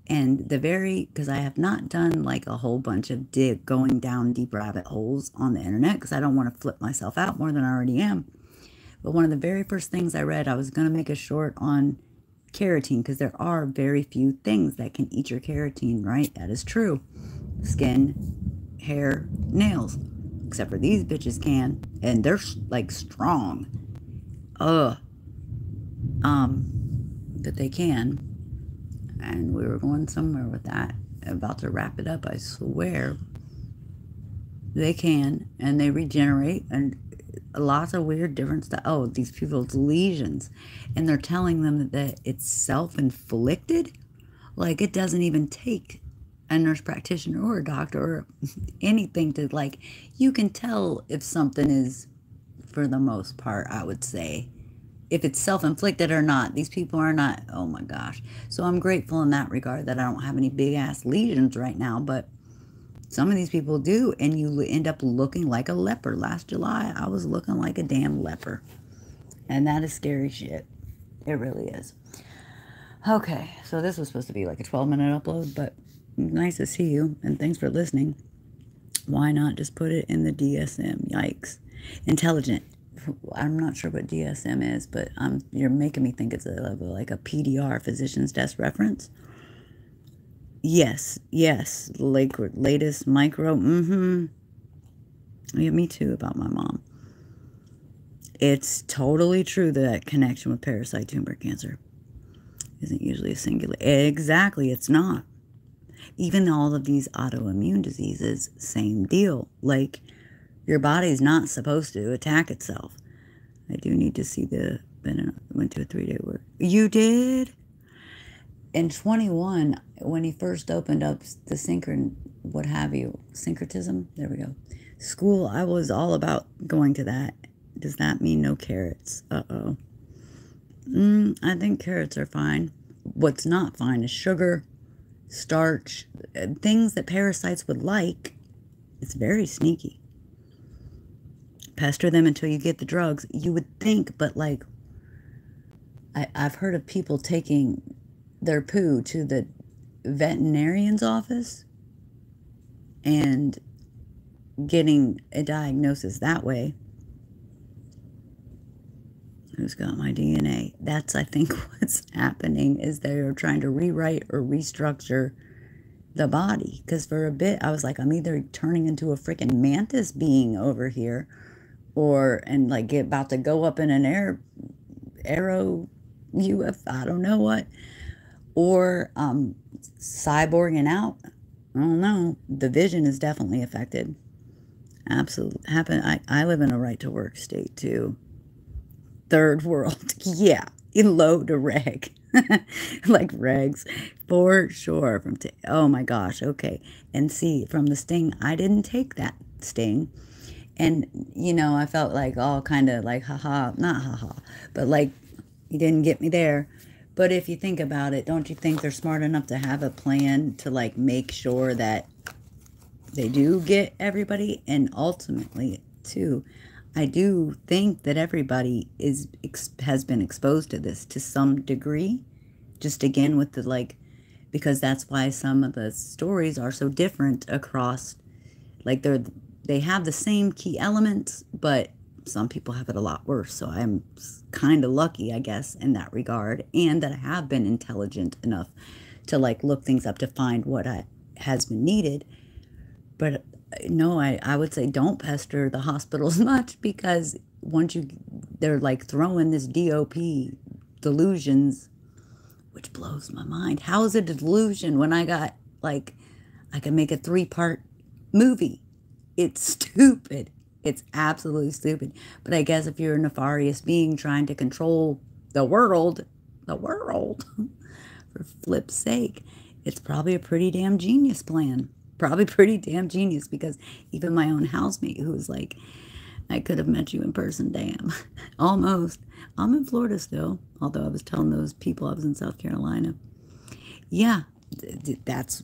And because I have not done like a whole bunch of going down deep rabbit holes on the internet because I don't want to flip myself out more than I already am. But one of the very first things I read, I was going to make a short on keratin because there are very few things that can eat your keratin, right? That is true. Skin, hair, nails. Except for these bitches can. And they're like strong. But they can. And we were going somewhere with that. About to wrap it up, I swear. They can. And they regenerate. And lots of weird different stuff. Oh, these people's lesions. And they're telling them that it's self-inflicted. Like it doesn't even take a nurse practitioner or a doctor or anything to like, you can tell if something is, for the most part, I would say, if it's self-inflicted or not. These people are not, oh my gosh. So I'm grateful in that regard that I don't have any big ass lesions right now, but some of these people do, and you end up looking like a leper. Last July, I was looking like a damn leper. And that is scary shit. It really is. Okay, so this was supposed to be like a 12-minute upload, but nice to see you, and thanks for listening. Why not just put it in the DSM? Yikes. Intelligent. I'm not sure what DSM is, but you're making me think it's like a PDR, physician's desk reference. Yes, like latest micro. Yeah, me too, about my mom. It's totally true that connection with parasite tumor cancer isn't usually a singular. Exactly, it's not. Even all of these autoimmune diseases, same deal. Like, your body's not supposed to attack itself. I do need to see went to a 3-day work. You did? In 21, when he first opened up the syncretism, there we go, school, I was all about going to that. Does that mean no carrots? Uh-oh. I think carrots are fine. What's not fine is sugar, starch, things that parasites would like. It's very sneaky. Pester them until you get the drugs. You would think, but like, I've heard of people taking their poo to the veterinarian's office and getting a diagnosis that way. Who's got my DNA? That's, I think, what's happening is they're trying to rewrite or restructure the body. Because for a bit, I was like, I'm either turning into a freaking mantis being over here, and like about to go up in an arrow UFO, I don't know what, or cyborging out. I don't know. The vision is definitely affected. Absolutely. I live in a right to work state too. Third world. Yeah. In low to reg. Like regs. For sure. Oh my gosh. Okay. And see, from the sting, I didn't take that sting. And, you know, I felt like all kind of like, haha, not haha, but like, you didn't get me there. But if you think about it, don't you think they're smart enough to have a plan to like make sure that they do get everybody? And ultimately, too, I do think that everybody has been exposed to this to some degree. Just again with the like, because that's why some of the stories are so different across, like they have the same key elements, but some people have it a lot worse. So I'm kind of lucky, I guess, in that regard, and that I have been intelligent enough to like look things up to find what has been needed. But no, I would say don't pester the hospitals much, because once they're like throwing this DOP delusions, which blows my mind. How is it a delusion when I got like, I can make a 3-part movie? It's stupid. It's absolutely stupid. But I guess if you're a nefarious being trying to control the world, for flip's sake, it's probably a pretty damn genius plan. Probably pretty damn genius, because even my own housemate, who was like, I could have met you in person, damn. Almost. I'm in Florida still, although I was telling those people I was in South Carolina. Yeah, that's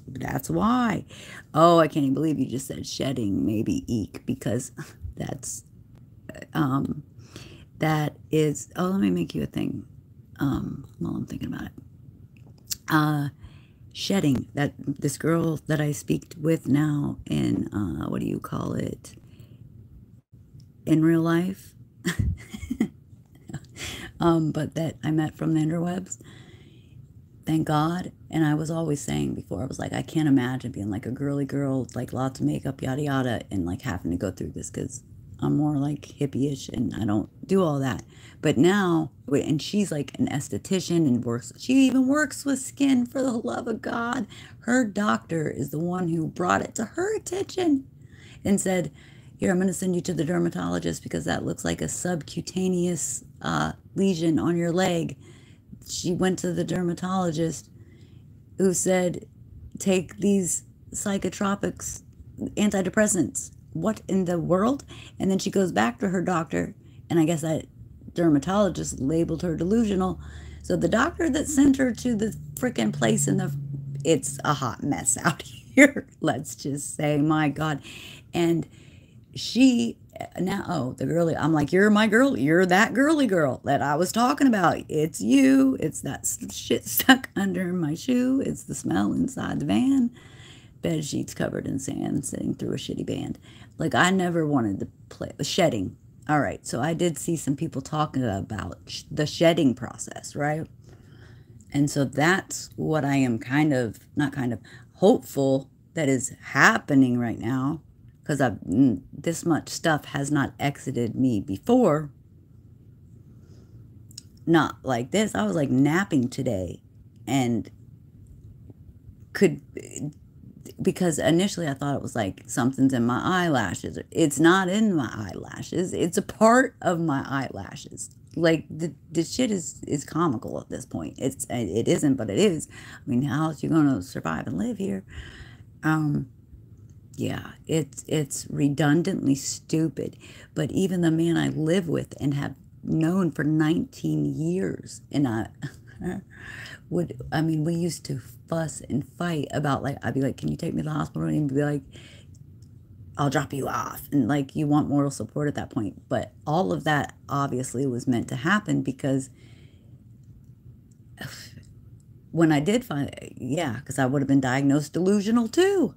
why. Oh, I can't even believe you just said shedding, maybe eek, because that is, oh, let me make you a thing while I'm thinking about it. Shedding, that this girl that I speak with now in, what do you call it, in real life, but that I met from the interwebs, thank God. And I was always saying before, I was like, I can't imagine being like a girly girl, like lots of makeup, yada yada, and like having to go through this, because I'm more like hippie-ish and I don't do all that. But now, and she's like an esthetician and she even works with skin, for the love of God. Her doctor is the one who brought it to her attention and said, here, I'm going to send you to the dermatologist because that looks like a subcutaneous lesion on your leg. She went to the dermatologist, who said, take these psychotropics, antidepressants. What in the world? And then she goes back to her doctor, and I guess that dermatologist labeled her delusional. So the doctor that sent her to the frickin' place it's a hot mess out here. Let's just say, my God. And she, now, oh, the girly, I'm like, you're my girl. You're that girly girl that I was talking about. It's you. It's that shit stuck under my shoe. It's the smell inside the van. Bed sheets covered in sand, sitting through a shitty band. Like, I never wanted to play shedding. All right, so I did see some people talking about the shedding process, right? And so that's what I am hopeful that is happening right now, because this much stuff has not exited me before. Not like this. I was like napping today, and because initially I thought it was like something's in my eyelashes. It's not in my eyelashes. It's a part of my eyelashes. Like the shit is comical at this point. It isn't, but it is. I mean, how else you gonna survive and live here? Yeah, it's redundantly stupid. But even the man I live with and have known for 19 years, and we used to fuss and fight about, like, I'd be like, can you take me to the hospital? And he'd be like, I'll drop you off. And like, you want moral support at that point. But all of that obviously was meant to happen because when I did find, yeah, because I would have been diagnosed delusional too.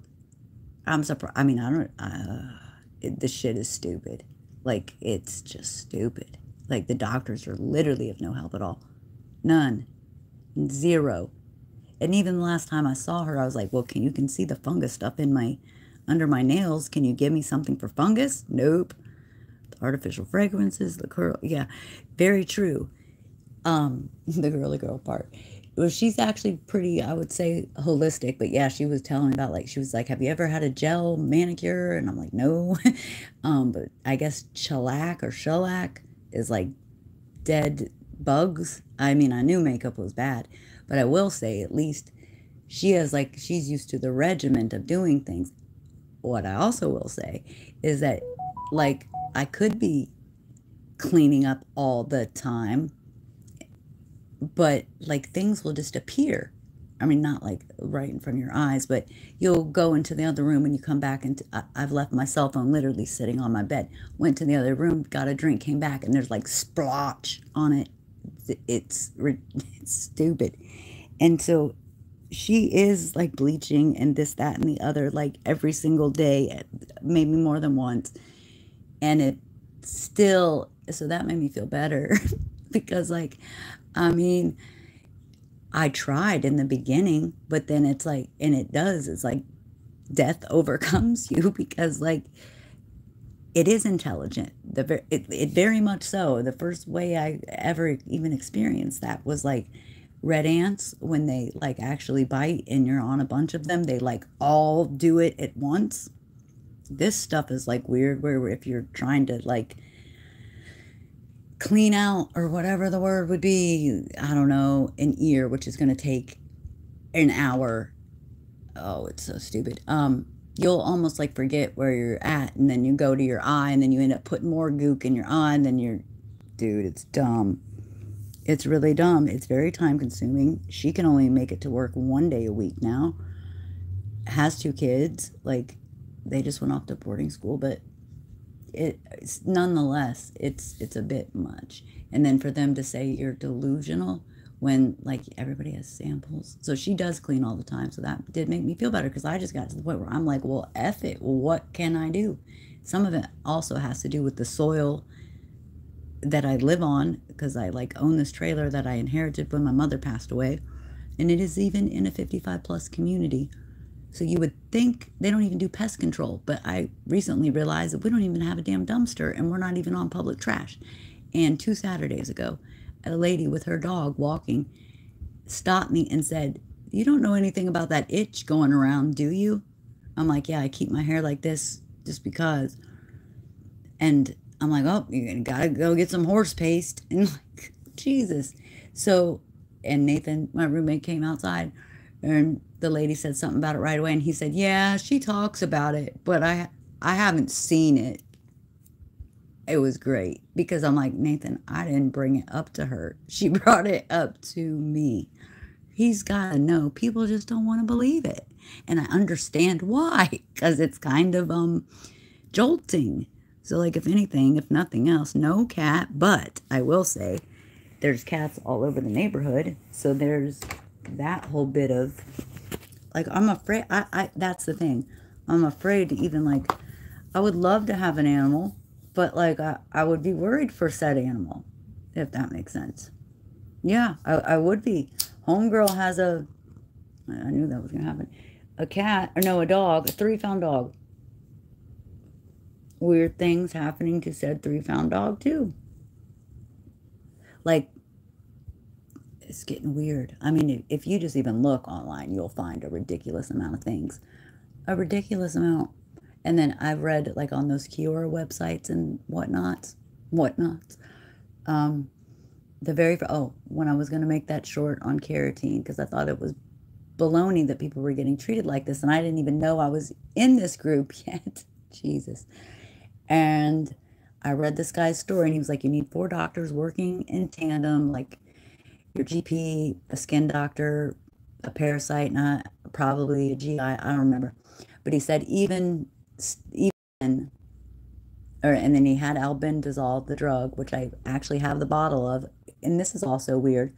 I'm surprised. I mean, I don't, this shit is stupid. Like, it's just stupid. Like, the doctors are literally of no help at all. None. Zero. And even the last time I saw her, I was like, well, you can see the fungus stuff under my nails. Can you give me something for fungus? Nope. The artificial fragrances, the curl. Yeah, very true. The girly girl part. Well, she's actually pretty, I would say, holistic. But yeah, she was telling me about, like, she was like, have you ever had a gel manicure? And I'm like, no. But I guess shellac is like dead bugs. I mean, I knew makeup was bad, but I will say at least she's used to the regiment of doing things. What I also will say is that, like, I could be cleaning up all the time, but like things will just appear. I mean, not like right in front of your eyes, but you'll go into the other room and you come back and I've left my cell phone literally sitting on my bed, went to the other room, got a drink, came back, and there's like splotch on it. It's stupid. And so she is like bleaching and this, that, and the other, like every single day, maybe more than once. And it still, so that made me feel better because, like, I mean, I tried in the beginning, but then it's like, and it's like death overcomes you because, like, it is intelligent. It very much so. The first way I ever even experienced that was like red ants, when they like actually bite and you're on a bunch of them, they like all do it at once. This stuff is like weird, where if you're trying to like clean out or whatever the word would be, I don't know, an ear, which is going to take an hour. Oh, it's so stupid. You'll almost like forget where you're at, and then you go to your eye, and then you end up putting more gook in your eye, and then dude, it's dumb. It's really dumb. It's very time consuming. She can only make it to work 1 day a week now. Has 2 kids. Like, they just went off to boarding school, but it's nonetheless, it's a bit much. And then for them to say you're delusional when like everybody has samples. So she does clean all the time. So that did make me feel better, because I just got to the point where I'm like, well, F it. Well, what can I do? Some of it also has to do with the soil that I live on, because I like own this trailer that I inherited when my mother passed away. And it is even in a 55 plus community. So you would think they don't even do pest control, but I recently realized that we don't even have a damn dumpster, and we're not even on public trash. And 2 Saturdays ago, a lady with her dog walking stopped me and said, you don't know anything about that itch going around, do you? I'm like, yeah, I keep my hair like this just because. And I'm like, oh, you gotta go get some horse paste. And like, Jesus. So, and Nathan, my roommate, came outside, and the lady said something about it right away. And he said, yeah, she talks about it, but I haven't seen it. It was great, because I'm like, Nathan, I didn't bring it up to her. She brought it up to me. He's got to know. People just don't want to believe it. And I understand why, because it's kind of jolting. So like, if anything, if nothing else, no cat, but I will say there's cats all over the neighborhood. So there's that whole bit of like, I'm afraid, that's the thing. I'm afraid to even like, I would love to have an animal, but like, I would be worried for said animal, if that makes sense. Yeah, I would be. Homegirl has I knew that was going to happen. A cat, or no, a dog, a 3-pound dog. Weird things happening to said 3-pound dog too. Like, it's getting weird. I mean, if you just even look online, you'll find a ridiculous amount of things. A ridiculous amount. And then I've read, like, on those Kiora websites and whatnots. When I was going to make that short on keratin, because I thought it was baloney that people were getting treated like this, and I didn't even know I was in this group yet. Jesus. And I read this guy's story, and he was like, you need 4 doctors working in tandem, like your GP, a skin doctor, a parasite, not probably a GI, I don't remember. But he said and then he had albendazole, the drug, which I actually have the bottle of. And this is also weird.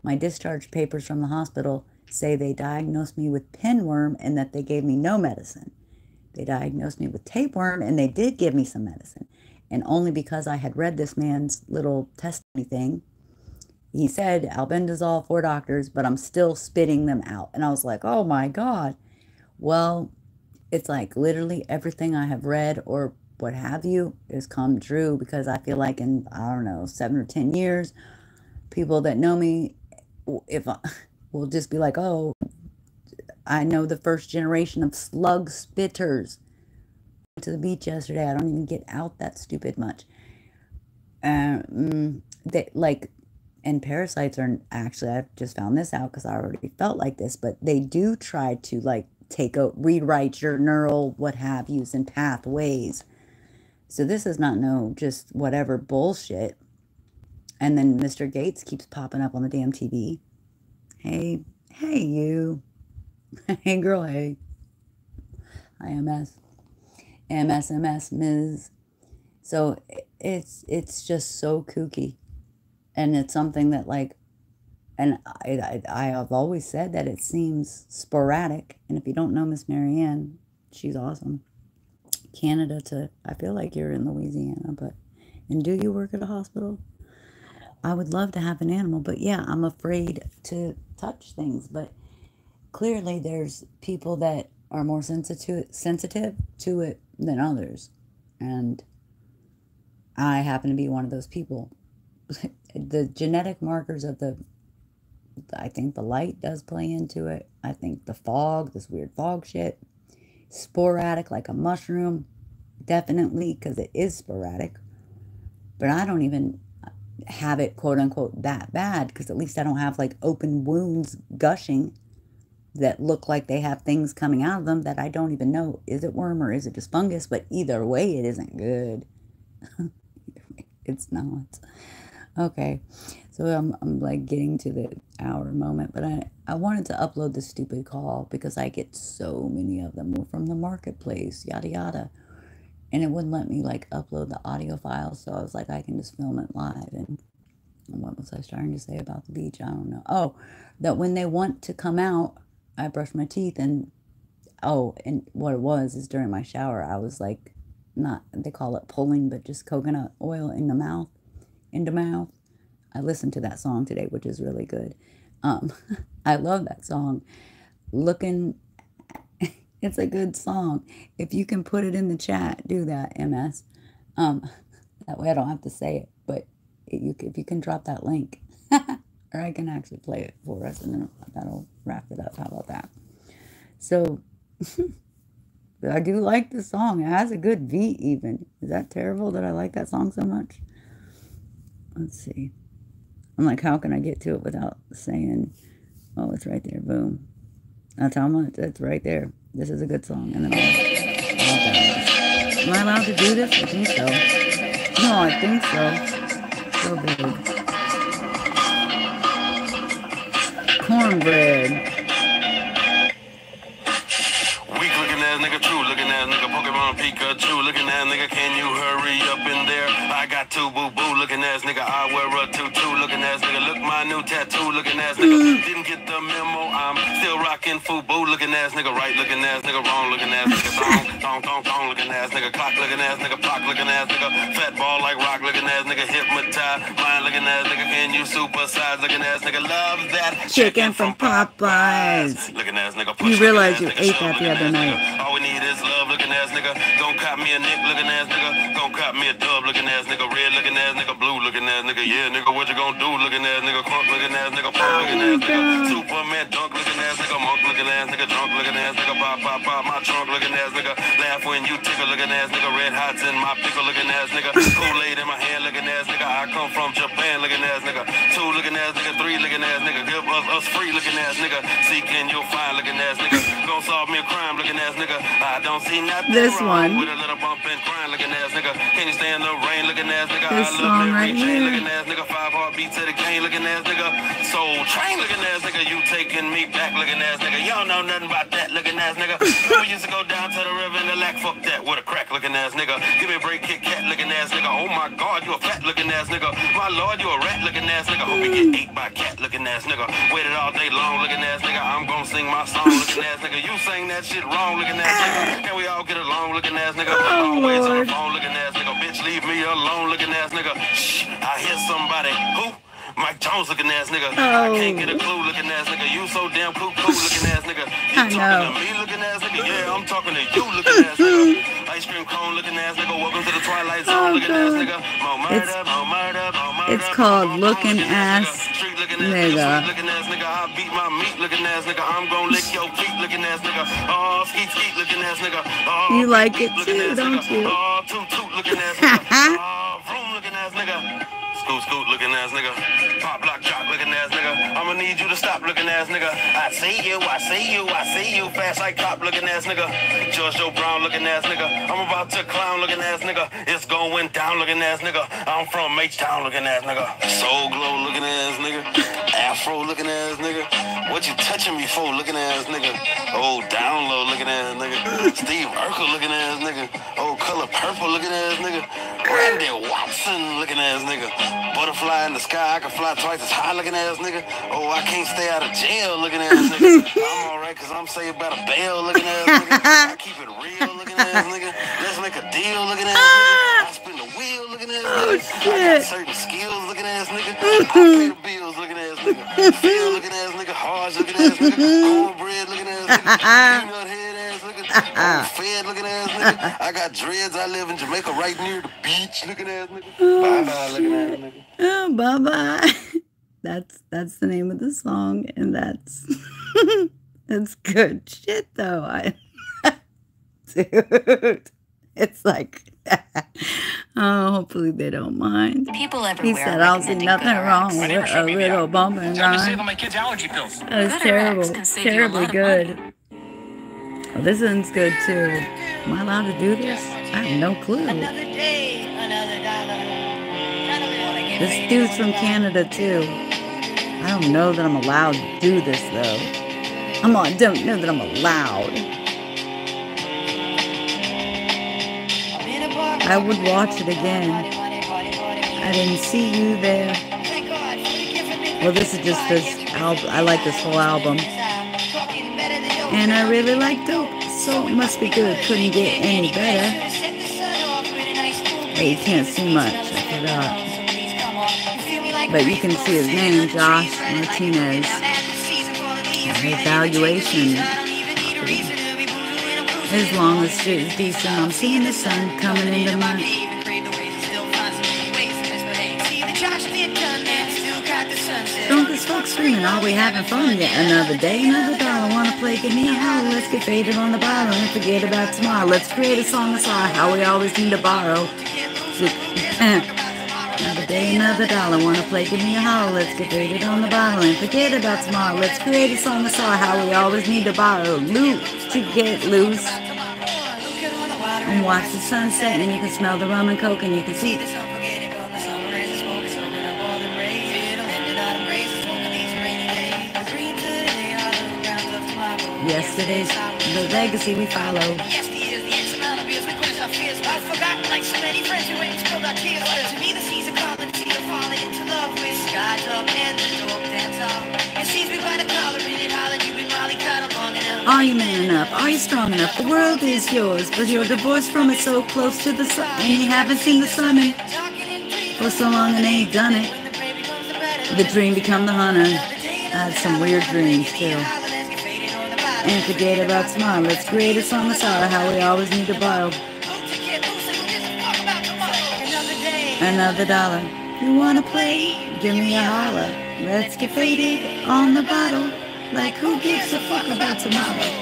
My discharge papers from the hospital say they diagnosed me with pinworm and that they gave me no medicine. They diagnosed me with tapeworm and they did give me some medicine. And only because I had read this man's little testimony thing, he said albendazole, 4 doctors, but I'm still spitting them out. And I was like, oh my God. Well, it's like literally everything I have read or what have you has come true, because I feel like in, I don't know, 7 or 10 years, people that know me, if I, will just be like, oh, I know the first generation of slug spitters. Went to the beach yesterday. I don't even get out that stupid much. They like, and parasites are actually, I've just found this out because I already felt like this, but they do try to like rewrite your neural what have yous and pathways. So this is not no just whatever bullshit. And then Mr. Gates keeps popping up on the damn TV. Hey you. Hey girl, hey. IMS. MS, Ms. So it's just so kooky. And it's something that like, and I have always said that it seems sporadic. And if you don't know Miss Marianne, she's awesome. Canada to, I feel like you're in Louisiana, but, and do you work at a hospital? I would love to have an animal, but yeah, I'm afraid to touch things. But clearly there's people that are more sensitive to it than others. And I happen to be one of those people. The genetic markers of I think the light does play into it. I think the fog, this weird fog shit, sporadic like a mushroom, definitely, because it is sporadic. But I don't even have it, quote unquote, that bad, because at least I don't have like open wounds gushing that look like they have things coming out of them that I don't even know. Is it worm or is it just fungus? But either way, it isn't good. It's not. Okay, so I'm like getting to the hour moment, but I wanted to upload the stupid call because I get so many of them from the marketplace, yada yada, and it wouldn't let me like upload the audio file, so I was like, I can just film it live. And what was I starting to say about the beach? I don't know. Oh, that when they want to come out, I brush my teeth, and and what it was is during my shower, I was like, not, they call it pulling, but just coconut oil in the mouth. I listened to that song today, which is really good. I love that song. It's a good song. If you can put it in the chat, do that, MS. That way I don't have to say it, but if you can drop that link, or I can actually play it for us, and then that'll wrap it up. How about that? So, I do like the song. It has a good beat even. Is that terrible that I like that song so much? Let's see. I'm like, how can I get to it without saying, oh, it's right there, boom. That's how much, it's right there. This is a good song. And then am I allowed to do this? I think so. No, I think so. So big. Cornbread. Weak looking ass nigga, true looking ass nigga, Pokemon Pikachu looking ass nigga, can you hurry up in there? I got two boo-boo looking ass nigga, I wear a tutu looking ass nigga, look my new tattoo looking ass nigga, didn't get the memo, I'm still rocking FUBU looking ass nigga, right looking ass nigga, wrong looking ass nigga, thong looking ass nigga, clock looking ass nigga, block looking ass nigga, fat ball like rock looking ass nigga, hypnotize, mind looking ass nigga, can you supersize looking ass nigga, love that chicken from Popeyes. Looking ass nigga, you realize you ate that the other night. All we need is love looking ass nigga. Gon' cop me a Nick looking ass nigga. Gon' cop me a Dub looking ass nigga. Red looking ass nigga. Blue looking ass nigga. Yeah, nigga, what you gon' do looking ass nigga? Crunk looking ass nigga. Punk looking ass nigga. Superman dunk looking ass nigga. Monk looking ass nigga. Drunk looking ass nigga. Pop, my trunk looking ass nigga. Laugh when you tickle looking ass nigga. Red hots in my pickle looking ass nigga. Kool-Aid in my hand looking ass nigga. I come from Japan looking ass nigga. 2 looking ass nigga. 3 looking ass nigga. Give us free looking ass nigga. Seeking you'll find looking ass nigga. Gon' solve me a crime looking ass nigga. I don't don't see nothing This wrong one. with a little bump and grind looking ass nigga. Can't you stand the rain looking ass nigga? This I song love right Mary Jane here. looking ass nigga. 5 heartbeats to the cane looking ass nigga. Soul train looking ass nigga. You taking me back looking ass nigga. You don't know nothing about that looking ass nigga. We used to go down to the river in the lack. Fuck that with a crack looking ass nigga. Give me a break, Kit Kat looking ass nigga. Oh my God, you a fat looking ass nigga. My Lord, you a rat looking ass nigga. Hope you get ate by a cat looking ass nigga. Waited all day long looking ass nigga. I'm gonna sing my song looking ass nigga. You sing that shit wrong looking ass nigga. Can we all get along looking ass nigga? Always on the phone looking ass nigga. Bitch, leave me alone looking ass nigga. Shh, I hear somebody. Who? Mike Jones looking ass nigga. I can't get a clue looking ass nigga. You so damn cool looking ass nigga. You I talking know. to me looking ass nigga? Yeah, I'm talking to you looking ass nigga. Ice cream cone looking ass nigga. Welcome to the Twilight Zone looking ass nigga. More murder, more murder, more murder. It's called more Looking ass Ass nigga. Street looking ass Nigga. nigga. Sweet looking ass nigga. I beat my meat looking ass nigga. I'm gonna lick your feet looking ass nigga. Oh, skeet skeet looking ass nigga. Oh, You like it looking too, ass don't nigga. you? Oh, toot toot looking ass nigga. Oh, vroom looking ass nigga. Scoot scoot looking ass nigga. Pop block jock looking ass nigga. I'ma need you to stop looking ass nigga. I see you, I see you, I see you. Fast like cop looking ass nigga. George Joe Brown looking ass nigga. I'm about to clown looking ass nigga. It's going down looking ass nigga. I'm from H-Town looking ass nigga. Soul Glow looking ass nigga. Afro looking ass nigga. What you touching me for looking ass nigga? Oh, down low looking ass nigga. Steve Urkel looking ass nigga. Oh, color purple looking ass nigga. Randy Watson looking ass nigga. Butterfly in the sky, I can fly twice as high looking ass nigga. Oh, I can't stay out of jail looking ass nigga. I'm alright cause I'm saved by the bail looking ass nigga. I keep it real looking ass nigga. Let's make a deal looking ass nigga. I spin the wheel looking ass nigga. I got shit. certain skills looking ass nigga. I pay the bills looking ass nigga. Feel looking ass nigga. Hard looking ass nigga. Cornbread looking ass nigga. Peanut head ass looking. Oh, fed looking ass nigga. I got dreads. I live in Jamaica right near the beach looking ass nigga. Bye bye looking ass nigga. Oh, bye-bye. That's the name of the song, and that's that's good shit though. Dude, it's like oh, hopefully they don't mind. People He everywhere said, are "I'll see recommending nothing GoodRx. wrong with a little bump and grind." my kids' allergy pills. That was GoodRx terrible, can save you a terribly lot of good. Oh, this one's good too. Am I allowed to do this? I have no clue. Another day, another dollar. This dude's from Canada too. I don't know that I'm allowed to do this though. Don't know that I'm allowed. I would watch it again. I didn't see you there. Well, this is just this album. I like this whole album. And I really like Dope, so it must be good. Couldn't get any better. Hey, you can't see much. I forgot. But you can see his name, Josh Martinez. Evaluation. As long as it's decent, I'm seeing the sun coming into my... Drunk as fuck screaming, are we having fun yet? Another day, another dollar, wanna play, give me a holler, let's get faded on the bottle and forget about tomorrow. Let's create a song that's all how we always need to borrow. Another day, another dollar, wanna play, give me a holler, let's get faded on the bottle and forget about tomorrow. Let's create a song that's all how we always need to borrow. Loose to get loose. And watch the sunset and you can smell the rum and coke and you can see yesterday's the legacy we follow. Are you man enough? Are you strong enough? The world is yours, but you're divorced from it so close to the sun, and you haven't seen the sun for so long and ain't done it. The dream become the hunter. I had some weird dreams too. And forget about tomorrow. Let's create a song that's all how we always need to borrow. Another dollar. You wanna play? Give me a holler. Let's get faded on the bottle. Like who gives a fuck about tomorrow?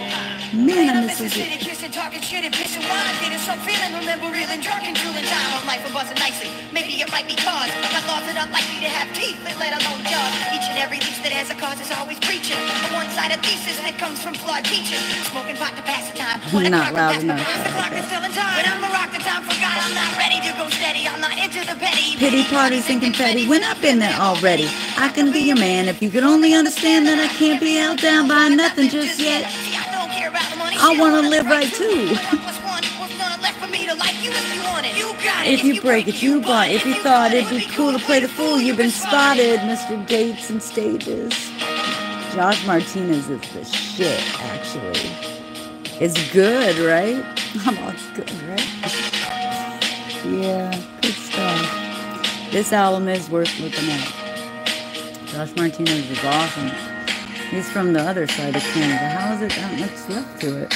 Man, I miss this. Kissing, talking shit and pissing wine. Getting some feeling, remember reeling, drunk and drooling time on life and buzzing nicely. Maybe it might be cause my thoughts are unlikely to have teeth, let alone jaws. Each and every lease that has a cause is always preaching. A one-sided thesis that comes from flawed teaching. Smoking pot to pass the time. Not loud enough. The clock is still in time. When I'm a rock, the time forgot. I'm not ready to go steady. I'm not into the petty. Pity parties and confetti. When I've been there already. I can be a man if you could only understand that I can't be held down by nothing just yet. I want to live right too. If you break it, you bought. If you thought it'd be cool to play the fool, you've been spotted, Mr. Dates and Stages. Josh Martinez is the shit, actually. It's good, right? Oh, it's good, right? Yeah, good stuff. This album is worth looking at. Josh Martinez is awesome. He's from the other side of Canada. How is it that much left to it?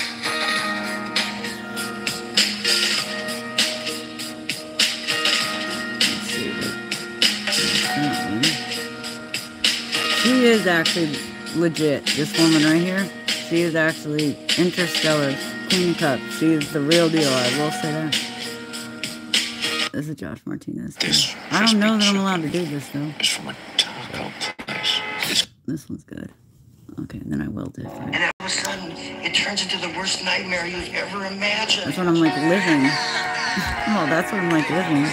Let's see. That one. She is actually legit. This woman right here, she is actually Interstellar Queen of Cups. She is the real deal. I will say that. This is Josh Martinez. I don't know that I'm allowed to do this though. It's from a taco place. This one's good. Okay, then I will do it. And all of a sudden, it turns into the worst nightmare you've ever imagined. That's what I'm like living. Oh, that's what I'm like living.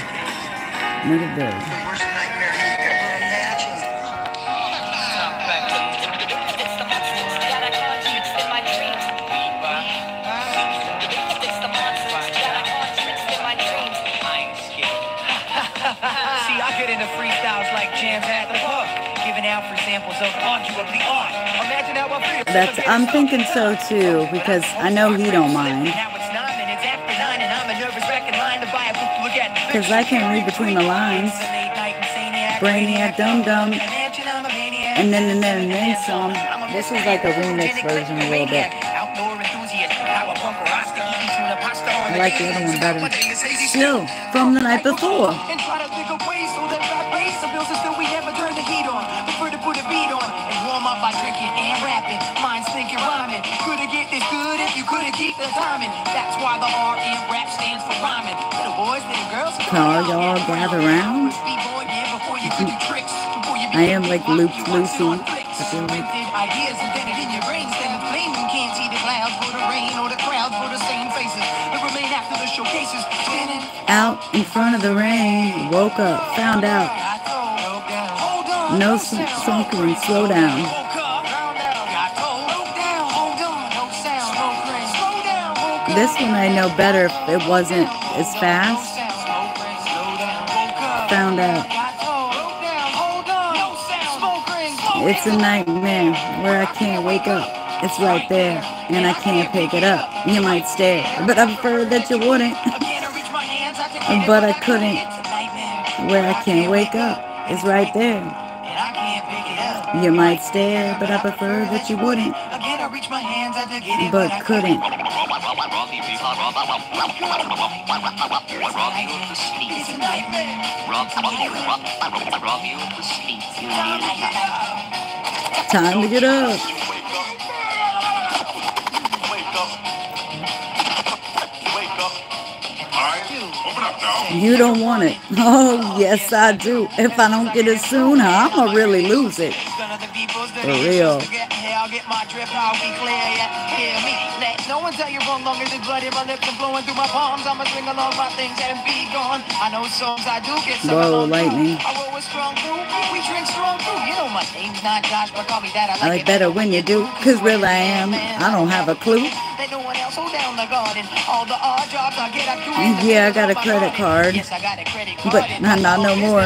Look at this. The worst nightmare you've ever imagined. It's the monster that I caught you in my dreams. It's the monster that I caught you in my dreams. I ain't scared. See, I get into freestyles like jams at the park, giving out free samples of arguably art. Imagine how I feel. That's, I'm thinking so too, because I know he don't mind. Now it's 9 minutes after 9 and I'm a nervous wreck in line to buy a book to look at. Because I can read between the lines. Brainiac, Dum Dum, and then some. This is like a remix version a little bit. I like the other one better. Still, from the night before. And try to think of ways so that rap base the bills until we ever turn the heat on. Prefer to put a beat on and warm up by drinking and rapping. Minds thinking rhyming. Couldn't get this good if you couldn't keep the timing. That's why the R in rap stands for rhyming. Little boys, little girls. Can y'all gather around? I am like Luke Lucy. I feel like. Ideas embedded in your brains, then the flame can't see the clouds for the rain or the crowds for the same faces that remain after the showcases. Out in front of the rain, woke up, found out. No sunken, slow down. This one I know better if it wasn't as fast. Found out. It's a nightmare where I can't wake up. It's right there, and I can't pick it up. You might stare, but I prefer that you wouldn't. But I couldn't. Where I can't wake up. It's right there. You might stare, but I prefer that you wouldn't. But couldn't. Time to get up. You don't want it. Oh, yes, I do. If I don't get it sooner, I'ma really lose it. For real. No one tell you wrong long as it's bloody, my lips are flowing through my palms. I'ma swing along my things and be gone. I know songs I do get some. Whoa, lightning. I roll with strong through. We drink strong through. You know my name's not Josh, but call me that. I like better when you do, cause really I am. I don't have a clue. Let no one else hold down the garden. All the odd jobs I get, I do. Yeah, I got a credit card. Yes, I got a credit card. But not no more.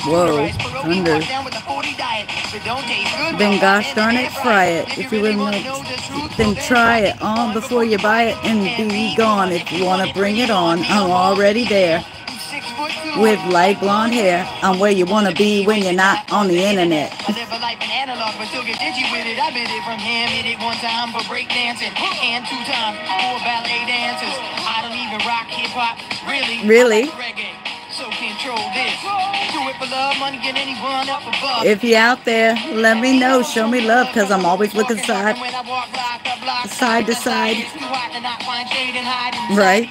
Whoa, thunder. Then gosh darn it, fry it. If you wouldn't like, then try it on before you buy it and be gone. If you want to bring it on, I'm already there. With light blonde hair, I'm where you want to be when you're not on the internet. I live a life in analog, but still get digi with it. I bit it from him, hit it one time for break dancing, and 2 times for ballet dancers. I don't even rock hip hop, really. Really? I like reggae, so control this. Do it for love, money and anyone up above. If you're out there, let me know. Show me love, because I'm always looking side to side. Right?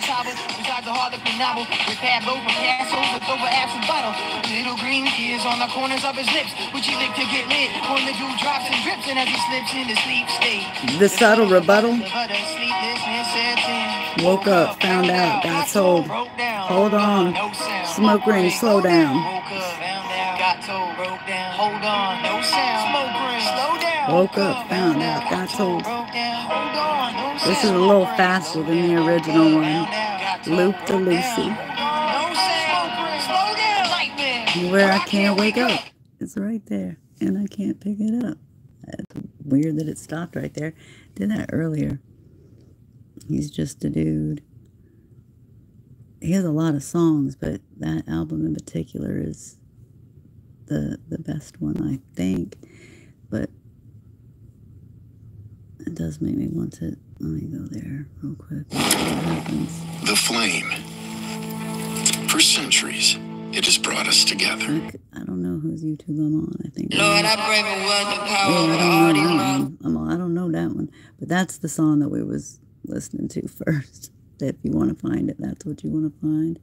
Little green tears on the corners of his lips, which he licked to get lit. When the dew drops and drips, and as he slips into sleep state. The subtle rebuttal. Woke up, found out, got told. Hold on. Smoke ring, slow down. Got told, broke down. Hold on, no sound. Smoke ring, slow down. Woke up, found out, got told. Hold on, no sound. This is a little faster than the original one. Loop the Lucy. Where I can't wake up. It's right there, and I can't pick it up. It's weird that it stopped right there. Did that earlier. He's just a dude. He has a lot of songs, but that album in particular is the best one, I think. But it does make me want to. Let me go there real quick. What happens? The flame. For centuries, it has brought us together. I don't know whose YouTube I'm on. I think. Lord, I pray for what the power Yeah, of I all don't know that one. I don't know that one. But that's the song that we was listening to first. If you want to find it, that's what you want to find.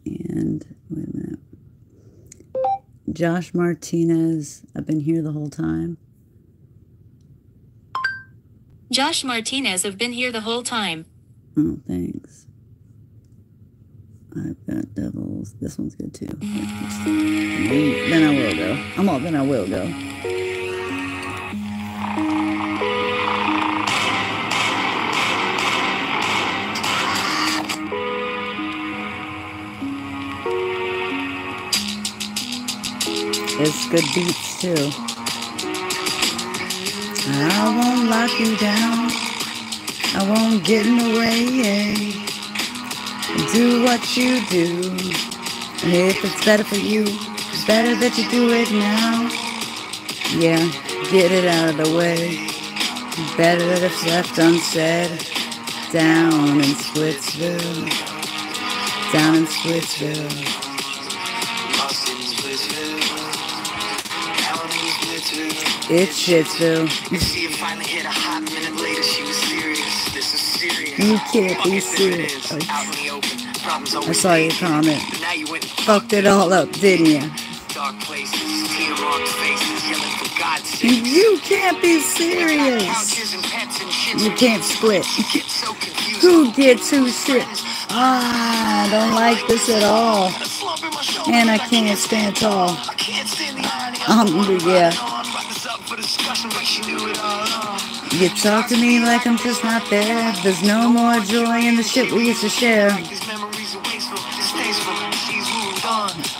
And wait a minute. Josh Martinez, I've been here the whole time. Josh Martinez, I've been here the whole time. Oh, thanks. I've got Devils. This one's good too. Then I will go. Then I will go. It's good beats too. I won't lock you down. I won't get in the way. Do what you do. And if it's better for you, it's better that you do it now. Yeah, get it out of the way. Better that it's left unsaid. Down in Splitsville. Down in Splitsville. It's Shitsville. You can't be serious. I saw your comment. Fucked it all up, didn't you? You can't be serious. You can't split. Who gets who shit? I don't like this at all. And I can't stand tall. Yeah. You talk to me like I'm just not there. There's no more joy in the shit we used to share.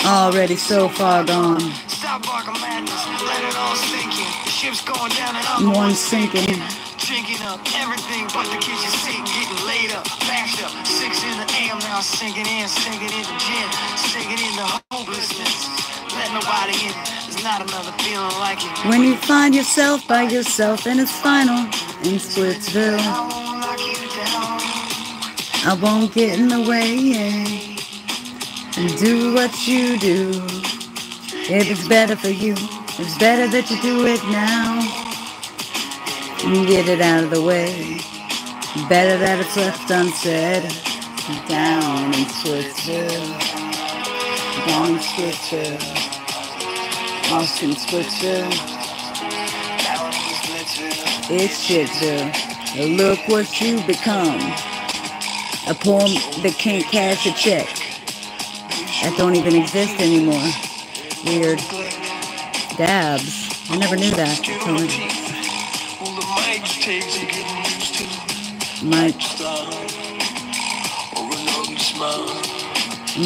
Already so far gone. One sinking. Drinking up everything but the kitchen sink, getting laid up, bashed up, 6 in the AM now, sinking in the gym, sinking into hopelessness. Let nobody in, there's not another feeling like it. When you find yourself by yourself and it's final in Splitsville, I won't get in the way, and do what you do. If it's better for you, it's better that you do it now. And get it out of the way. Better that it's left unsaid. Down in Splitsville. Down in Splitsville. Austin, Splitsville. It's Shitsville. Look what you become. A poem that can't cash a check. That don't even exist anymore. Weird. Dabs. I never knew that. Mike.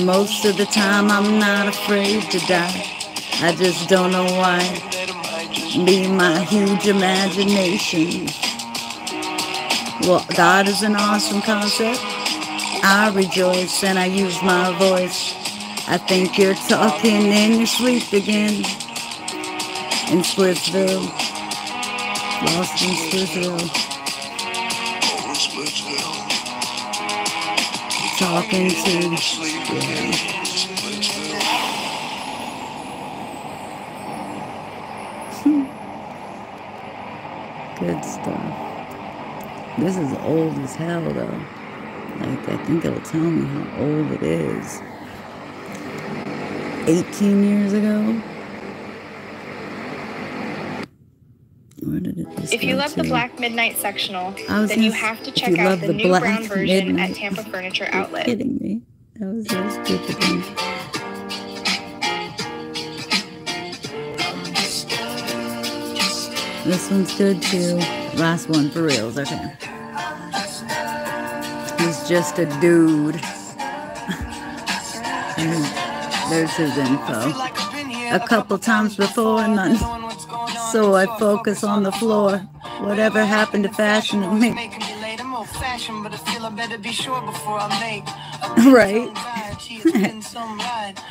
Most of the time I'm not afraid to die. I just don't know why. Be my huge imagination. Well, God is an awesome concept. I rejoice and I use my voice. I think you're talking in your sleep again. In Splitsville. Lost in Splitsville. Talking to This is old as hell, though. Like, I think it'll tell me how old it is. 18 years ago? Where did it just If you go love to? the Black Midnight sectional, I was then you gonna have to if check you out love the the new Black brown version Midnight. at Tampa Furniture You're Outlet. kidding me. That was so stupid. Man. This one's good too. Last one for reals, okay. He's just a dude. And there's his info. A couple times before and none. So I focus on the floor. Whatever happened to fashion and me. Right.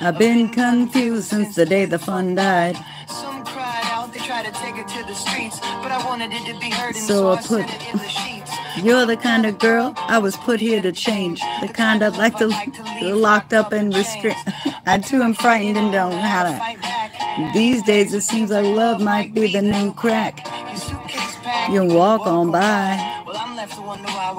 I've been confused since the day the fun died. Some cried out, they tried to take it to the streets, but I wanted it to be heard, and So I said put, it in the sheets. you're the kind of girl I was put here to change. The kind I'd like to locked up and restrained. I too am frightened and don't know how to. These days it seems like love might be the new crack. You walk on by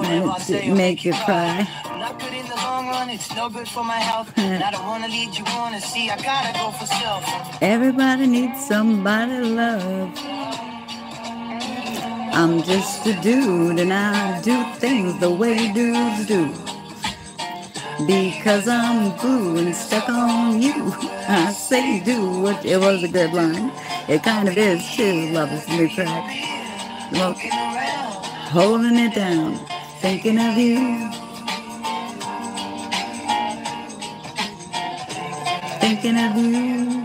and it make you cry. Not good in the long run, it's no good for my health. And I don't want to lead you on, and see, I gotta go for self. Everybody needs somebody to love. I'm just a dude and I do things the way dudes do. Because I'm blue and stuck on you. I say do what it was a good line. It kind of is too. Love is the new crack. Look, holding it down, thinking of you. Thinking of you.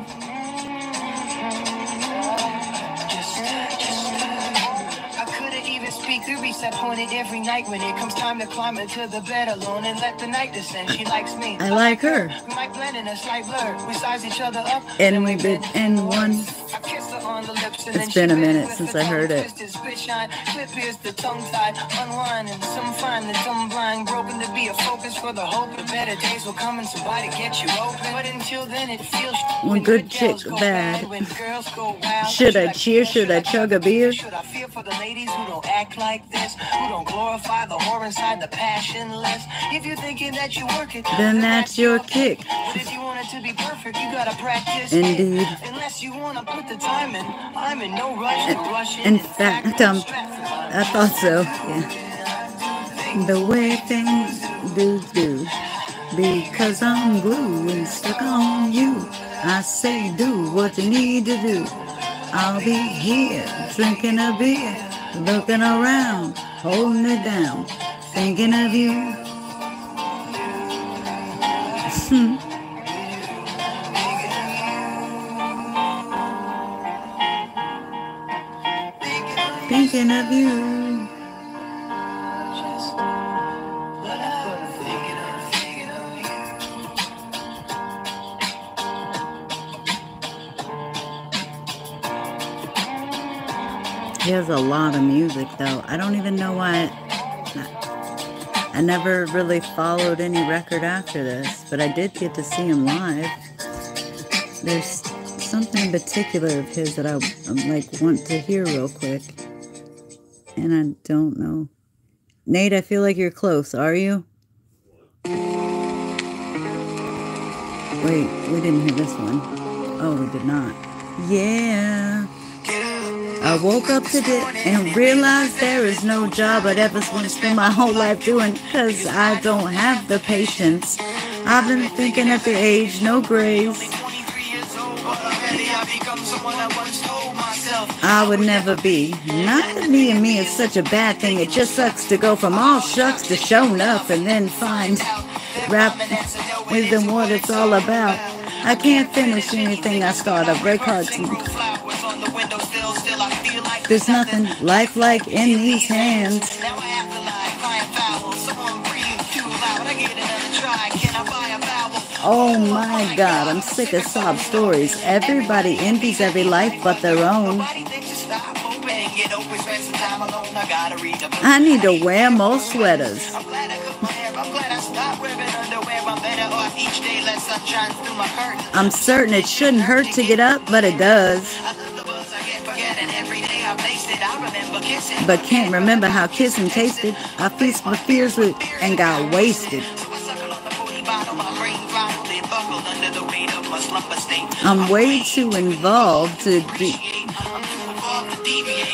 That pointed every night when it comes time to climb into the bed alone and let the night descend. She likes me. I like her. We might blend in a slight blur. We size each other up. And we've been in one. I kiss her on the lips and It's been a minute since I heard it. Clip is the tongue tied, unwinding. Some find that some blind, broken to be a focus for the hope that better days will come and somebody get you open. But until then, it feels when good chicks go bad. When girls go wild. Should I cheer? Should I chug a beer? Should I fear for the ladies who don't act like this? Who don't glorify the whore inside the passionless? If you're thinking that you work it, then that's your kick. But if you want it to be perfect, you gotta practice. Indeed. Unless you wanna put the time in, I'm in no rush to rush in. In fact, I thought so. Yeah. The way things do. Because I'm blue and stuck on you. I say do what you need to do. I'll be here drinking a beer, looking around, holding it down, thinking of you. Thinking of you. He has a lot of music, though. I don't even know why. I never really followed any record after this, but I did get to see him live. There's something in particular of his that I want to hear real quick, and I don't know. Nate, I feel like you're close. Are you? Wait, we didn't hear this one. Oh, we did not. Yeah. I woke up today and realized there is no job I'd ever want to spend my whole life doing, because I don't have the patience. I've been thinking at the age, no grace. I would never be. Not that being me is such a bad thing. It just sucks to go from all shucks to showing up and then find rap isn't what it's all about. I can't finish anything I start. I break hearts. There's nothing lifelike in these hands. Oh my God, I'm sick of sob stories. Everybody envies every life but their own. I need to wear more sweaters. I'm certain it shouldn't hurt to get up, but it does. but can't remember how kissing tasted. I feast my fears with and got wasted. I'm way too involved to be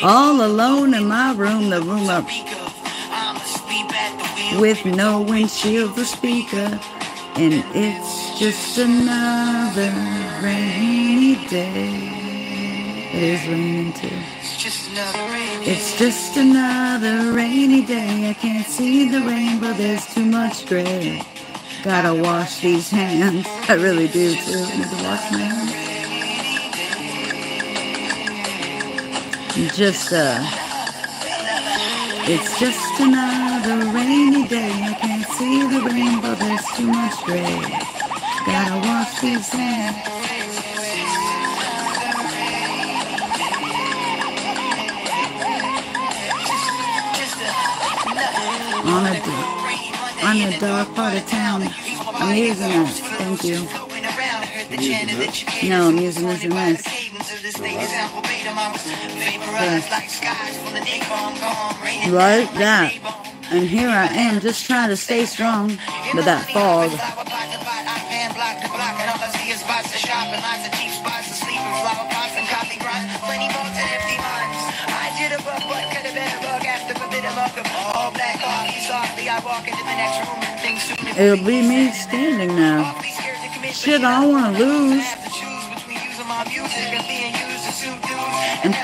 all alone in my room, the room up with no windshield or speaker, and it's just another rainy day. It is raining too. It's just another rainy day. I can't see the rainbow, there's too much gray. Gotta wash these hands. I really do too. I need to wash my hands. It's just another rainy day. I can't see the rainbow, there's too much gray. Gotta wash these hands. On a dark part of town. I'm using this. Thank you. No, I'm using this in this. Right, that. And here I am, just trying to stay strong with that fog. It'll be me standing now. Shit, I don't want to lose. And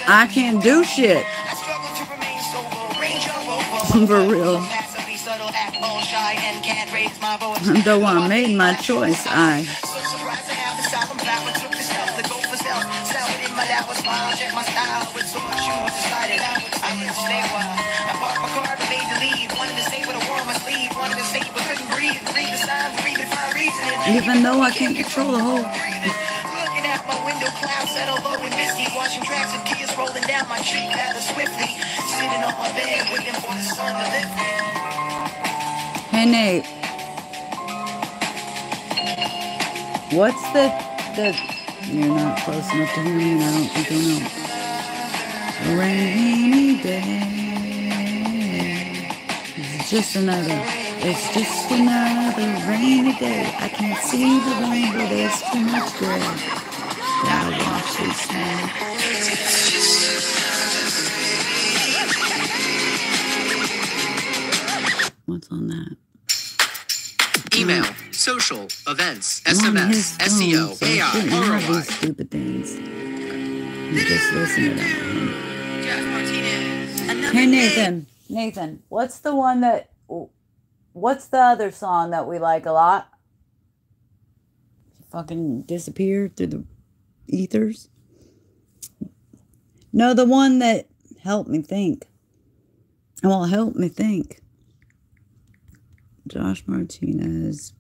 I can't do shit. For real. Though I made my choice, even though I can't control the whole. Looking at my window, clouds settle low and misty, watching tracks of tears rolling down my cheek, rather swiftly, sitting on my bed, waiting for the sun to lift me. Hey Nate, what's the? You're not close enough to hear me, and I don't think you'll know. Rainy day. It's just another rainy day. I can't see the rainbow, there's too much gray. Gotta wash this hand. What's on that? Email, social, events, SMS, SEO, AI, ROI. These stupid things. You just listen to that. Hey Nathan, what's the other song that we like a lot? Fucking disappeared through the ethers? No, the one that helped me think. Well, help me think. Josh Martinez.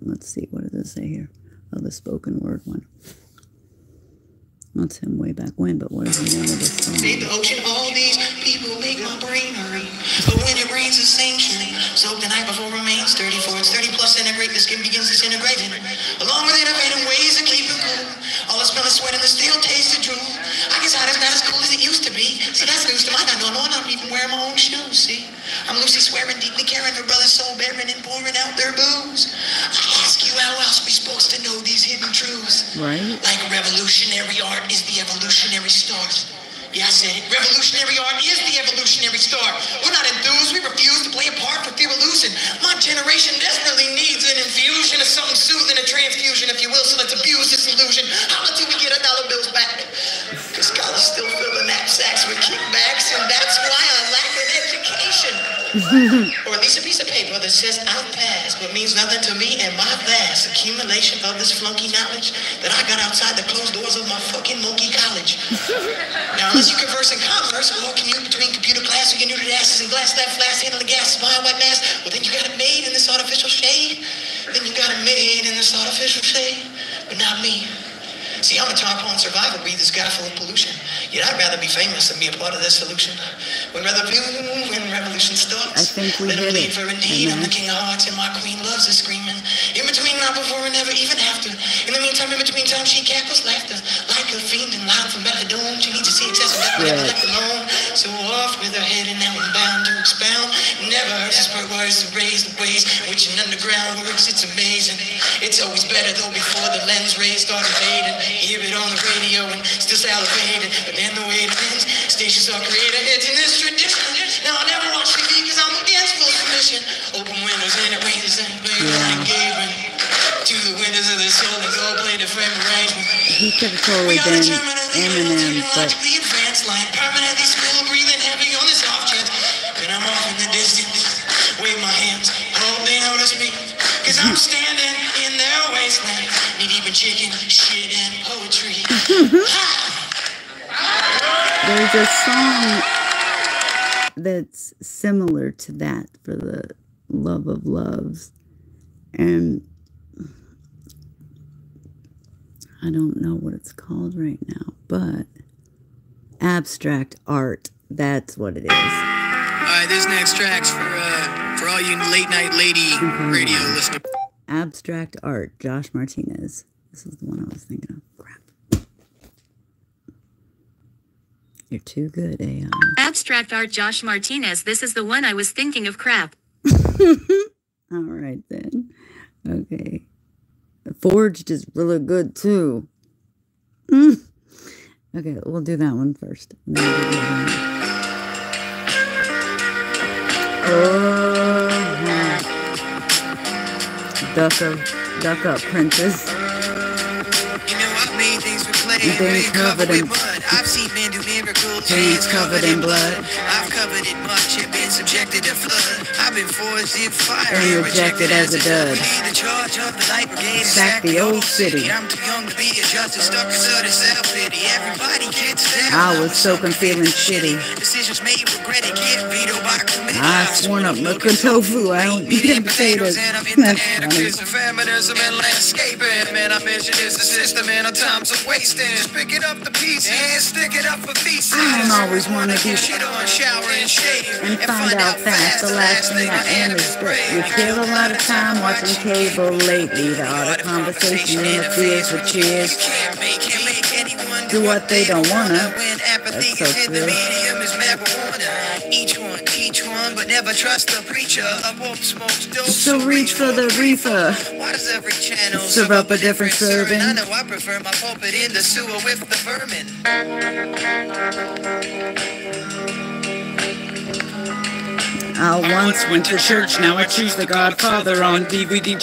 Let's see, what does it say here? Oh, the spoken word one. That's him way back when, but what is the name of this song? Save the ocean, all these people make my brain hurry. But when it rains, it's sanctuary. Soak the night before remains 34. It's 30 plus centigrade. The skin begins disintegrating. Along with innovative ways of keeping cool. All the smell of sweat and the steel taste of drool. I guess hot is not as cool as it used to be. See, that's news to mine. I don't even wear my own shoes, see? I'm Lucy swearing, deeply caring for brothers soul bearing and pouring out their booze. I ask you, how else we supposed to know these hidden truths? Right. Like revolutionary art is the evolutionary start. Yeah, I said it. Revolutionary art is the evolutionary start. We're not enthused. We refuse to play a part for fear of losing. My generation desperately needs an infusion of something soothing, a transfusion, if you will. So let's abuse this illusion. How until we get our dollar bills back? Because scholars still fill the knapsacks with kickbacks, and that's why I lack an education. Or at least a piece of paper that says I've passed, but means nothing to me and my vast accumulation of this flunky knowledge that I got outside the closed doors of my fucking monkey college. Now, unless you converse in commerce or commute between computer class or your neutered asses and glass that flask handling gas behind white mask, well then you got it made in this artificial shade. Then you got it made in this artificial shade, but not me. See, I'm a tarpaulin survivor, breathe this guy full of pollution. Yet I'd rather be famous than be a part of this solution. When revolution starts, I think we let did them lead it. for indeed. I'm the king of hearts and my queen loves is screaming. In between, not before and never even after. In the meantime, in between time, she cackles laughter. Like a fiend and loud from methadone. She needs to see excessive yet. So off with her head and now I'm bound to expound. Never heard this word words to raise the ways which an underground works. It's amazing. It's always better though before the lens rays start invading. Hear it on the radio and still salivating. But then the way it ends, stations are creator heads in this tradition. Now I never watch TV because I'm against full commission. Open windows and it rains and engagement. To the windows of the soul and go play the frame arrangement. He could have totally been Eminem, but permanently still breathing heavy on this off chance. When I'm off in the distance, wave my hands, hope they notice me. Cause I'm standing in their wasteland. Need even chicken, shit, and poetry. there's a song that's similar to that for the Love of Loves. And I don't know what it's called right now, but Abstract Art, that's what it is. Alright, this next track's for all you late night lady radio listeners. Abstract Art, Josh Martinez. This is the one I was thinking of. Crap. You're too good, AI. Abstract Art, Josh Martinez. This is the one I was thinking of. Crap. All right, then. Okay. Forged is really good, too. Okay, we'll do that one first. Duck up, princess. You know I've made things with clay, Things covered in mud. I've seen men do miracles, hands covered in blood. I've covered it much and been subjected to flood. I've been forged in fire And rejected as a dud. The charge of the light brigade Sack the old city. I'm too young to be a justice, stuck in sudden self-pity. Everybody gets down. I was soaking, feeling shitty. Decisions made, regretted, get vetoed by committee. I sworn up milk and tofu. I don't eat potatoes. That's funny. Feminism and landscaping. Man, I mentioned it's a system and a time's of wasting. Just pick it up the pieces and stick it up for feces. I don't always want to do shit on, shower and shave. And find out fast. The last thing I am is great. We kill a lot of time watching cable lately. The art of conversation interferes with cheers. Do what they don't wanna. That's so true. Each one teach one, but never trust the preacher. A wolf smokes dope, So reach for the reefer. why does every channel Serve up a different serving. I know I prefer my pulpit in the sewer with the vermin. I once went to church, now I choose the Godfather on DVD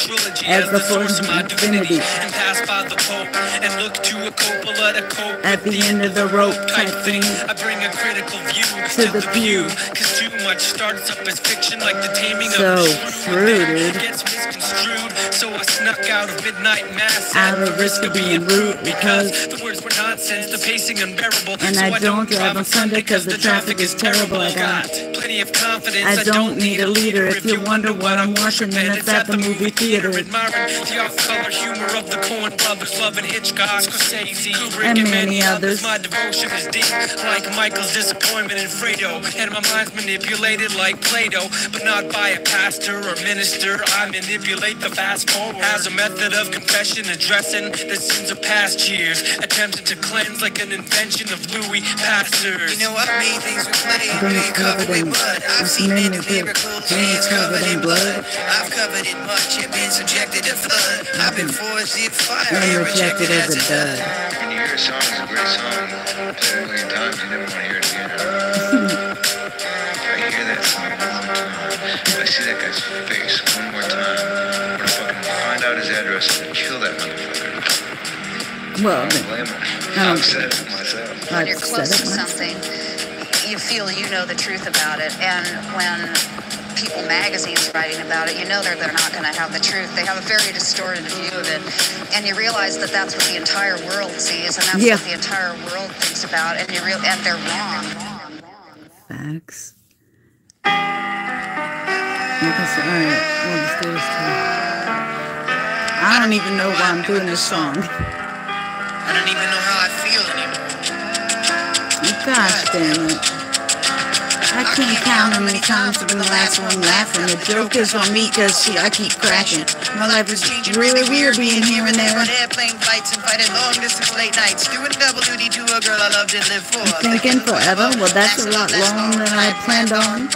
as the force of my divinity. And pass by the Pope and look to a Coppola to cope At the end of the rope type thing. I bring a critical view To the pew. Cause too much starts up as fiction like the taming So of the shrew. true, And then dude. gets misconstrued. So I snuck out of midnight mass Out of risk of being rude because the words were nonsense, the pacing unbearable. And so I don't drive on Sunday cause the traffic is terrible. I got plenty of confidence. I don't need a leader. If you wonder what I'm watching, then it's at the movie theater. Admiring the off-color humor of the Coen brothers, loving Hitchcock, Scorsese, Kubrick, And many others. My devotion is deep, like Michael's disappointment in Fredo, and my mind's manipulated like Play-Doh, but not by a pastor or minister. I manipulate the fast forward as a method of confession, addressing the sins of past years, attempting to cleanse like an invention of Louis Pasteur. You know I made things with clay, Things covered in mud. I've seen many men do miracles, hands covered in blood. I've covered it much and been subjected to flood. I've been forged in fire And rejected as a dud. When you hear a song, it's a great song. Play it a million times, you never want to hear it again. I hear that song all the time. If I see that guy's face one more time, I'm gonna fucking find out his address and kill that motherfucker. Well, I don't blame him. I don't I've said it myself. When you're close to something, you feel you know the truth about it, and when People Magazine's writing about it, you know they're not going to have the truth. They have a very distorted view of it, and you realize that that's what the entire world sees, and that's what the entire world thinks about, and and they're wrong. Facts. Alright, we'll just do this too. I don't even know why I'm doing this song. I don't even know how I feel anymore. Gosh damn it. I can't count how many times I've been the last one laughing. The joke is on me cause I keep cracking. My life is changing really weird, being here and there on airplane flights and fighting long distance late nights, doing double duty to a girl I loved and lived for. Thinking forever? Well, that's a lot longer than I planned on.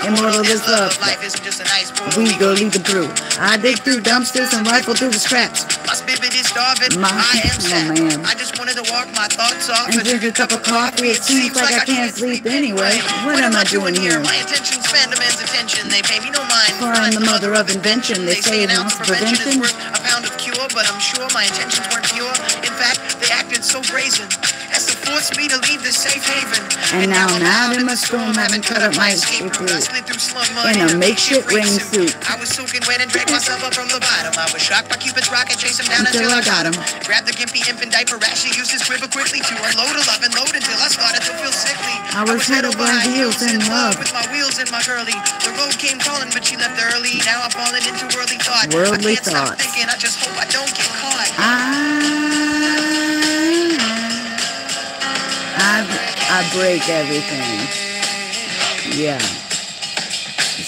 Immortal is love. Life isn't just a nice pool. We go lead them through. I dig through dumpsters and rifle through the scraps. My spirit is starving. I am sad. I just wanted to walk my thoughts off and drink a cup of coffee. It seems like I can't sleep anyway. What am I doing here? My intentions fan the man's attention. They pay me no mind. For I'm the mother of invention. They say an ounce of prevention is worth a pound of cure, but I'm sure my intentions weren't pure. In fact, they acted so brazen as to force me to leave this safe haven. And now I'm out in my storm, having cut up my escape route in a makeshift rain suit. I was soaking wet and dragged myself up from the bottom. I was shocked by Cupid's rocket, chased him down until I got him. Grabbed the gimpy infant diaper rash, he used his quiver quickly to unload a love and load until I started to feel sickly. I was head over heels in love with my wheels and my curly. The road came calling, but she left early. Now I'm falling into worldly thought. Worldly I can't stop thinking, I just hope I don't get caught. I break everything. Yeah.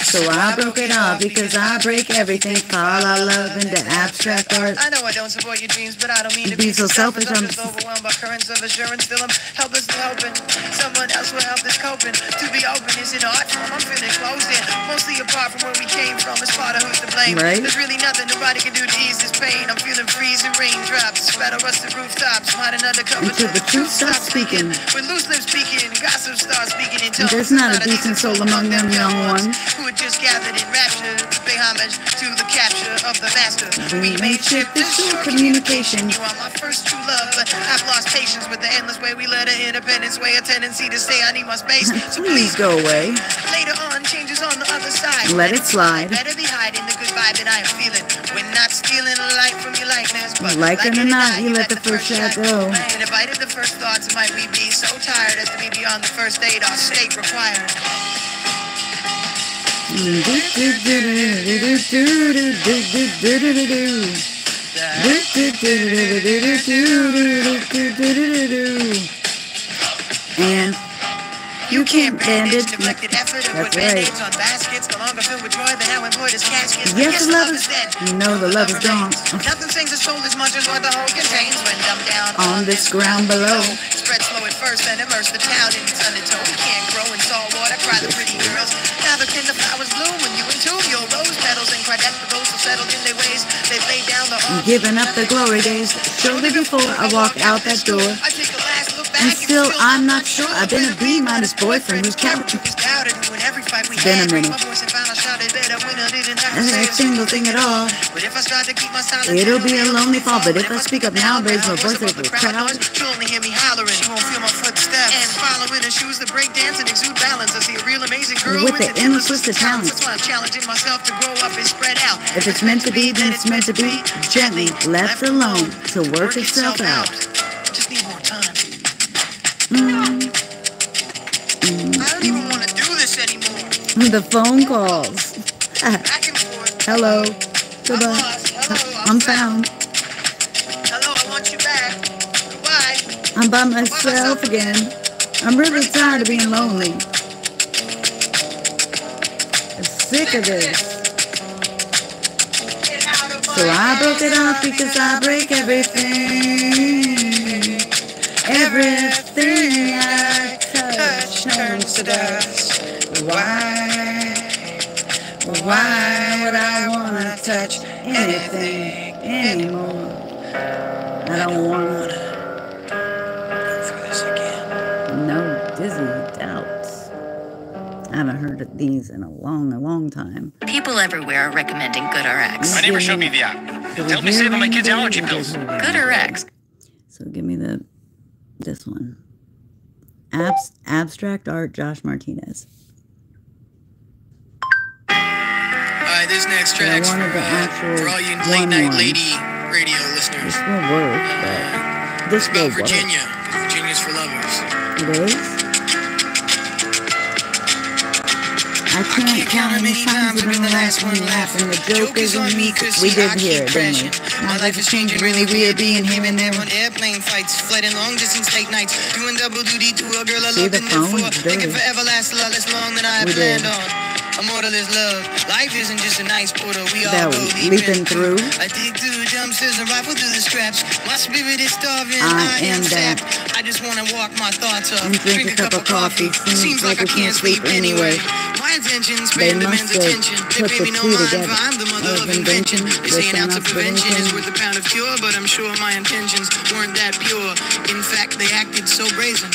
So I broke it off because I break everything. Fall our love into abstract art. I know I don't support your dreams, but I don't mean to be so selfish. I'm just overwhelmed by currents of assurance. Still I'm helplessly hoping someone else will help this coping. To be open is an art form. I'm feeling closed in. Mostly apart from where we came from. It's part of who's to blame. Right? There's really nothing nobody can do to ease this pain. I'm feeling freezing raindrops. Splatter rusted rooftops. Hiding under cover until the truth stops speaking. When loose lips speaking, gossip starts speaking in tongues. There's not a decent soul among them young ones who had just gathered in rapture to pay homage to the capture of the master. We made shift this short communication. You are my first true love, but I've lost patience with the endless way we let our independence sway. A tendency to say I need my space. So please go away. Later on, changes on the other side. Let it slide. Better be hiding the good vibe that I am feeling. We're not stealing a light from your likeness, but like it or not, you let the first shot go. In a bite of the first thoughts, might we be so tired as to be beyond the first aid our state required. And you can't bandage neglected effort and put band-aids on baskets, no longer filled with joy, they're now employed as caskets. Yes, the love is dead. You know the love is gone. Nothing sings a soul as much as what the whole contains when dumped down on this ground below. Spread slow at first and immerse the town in its undertow. We can't grow in salt water, cry the pretty girls. Now the tender flowers bloom when you entomb your rose petals and quadruple settled in their ways. They've laid down the giving up the glory days. Shortly before I walk out that door. I take a last look back and still I'm not sure. I've been a B-minus boyfriend who's counting. Been a minute. And a single thing at all. It'll be a lonely fall, but if I speak up now, raise my voice like a crowd. She'll only hear me hollering. She won't feel my footsteps. And following her shoes that break dance and exude balance. I see a real amazing girl with the endless list of talents. That's why I'm challenging myself to grow up and spread out. If it's meant to be, then it's meant to be. Gently left alone to work itself out. Just need more time. I don't even want to do this anymore. The phone calls. Back and forth. Hello. Goodbye. I'm found. Hello, I want you back. Goodbye. I'm by myself again. I'm really tired of being lonely. I'm sick of this. So I broke it off because I break everything. Everything I touch turns to dust. Why would I want to touch anything anymore? I don't want to for this again. No dizzy doubts. I haven't heard of these in a long time. People everywhere are recommending GoodRx. My neighbor showed me the app. It helped me save on my kids' allergy pills. GoodRx. So give me this one. Abstract Art, Josh Martinez. Alright, this next track's for all you late night lady radio listeners. This will work, but this will work. Virginia. Virginia's for lovers. It is? I can't count how many times I've been the last one laughing. The joke is on me, cause we did hear it, didn't we? My life is changing really weird, being here and there on airplane flights, flighting long distance late nights, doing double duty to a girl I loved and lived for, thinking forever lasts a lot less long than I had planned on. Immortal is love. Life isn't just a nice portal. We all That go was deep leaping in. through. I dig through dumpsters and rifle through the scraps. My spirit is starving. I am sapped. I just wanna walk my thoughts up. And drink a cup of coffee. Seems like I can't sleep anyway. My intentions pay the men's attention. They pay me no mind, for I'm the mother of invention. They say an ounce of prevention is worth a pound of cure, but I'm sure my intentions weren't that pure. In fact, they acted so brazen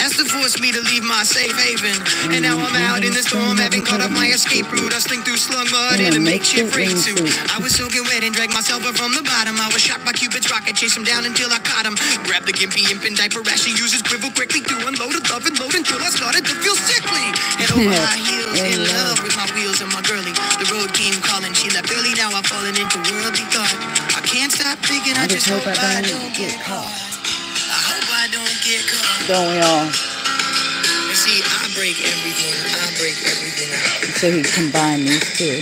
as to force me to leave my safe haven. And now I'm out in the storm, having cut off my escape route. I slink through slug mud in a makeshift rain suit. I was soaking wet and dragged myself up from the bottom. I was shot by Cupid's rocket, chased him down until I caught him. Grabbed the gimpy imp and diaper rash, he uses quiver quickly to unload a love and load until I started to feel sickly. Head over high heels, in love with my wheels and my girlie. The road came calling, she left early, now I've fallen into worldly thought. I can't stop thinking, I just hope I don't get caught. I hope I don't get caught. Don't we all? You see, I break everything out. So he combined these two.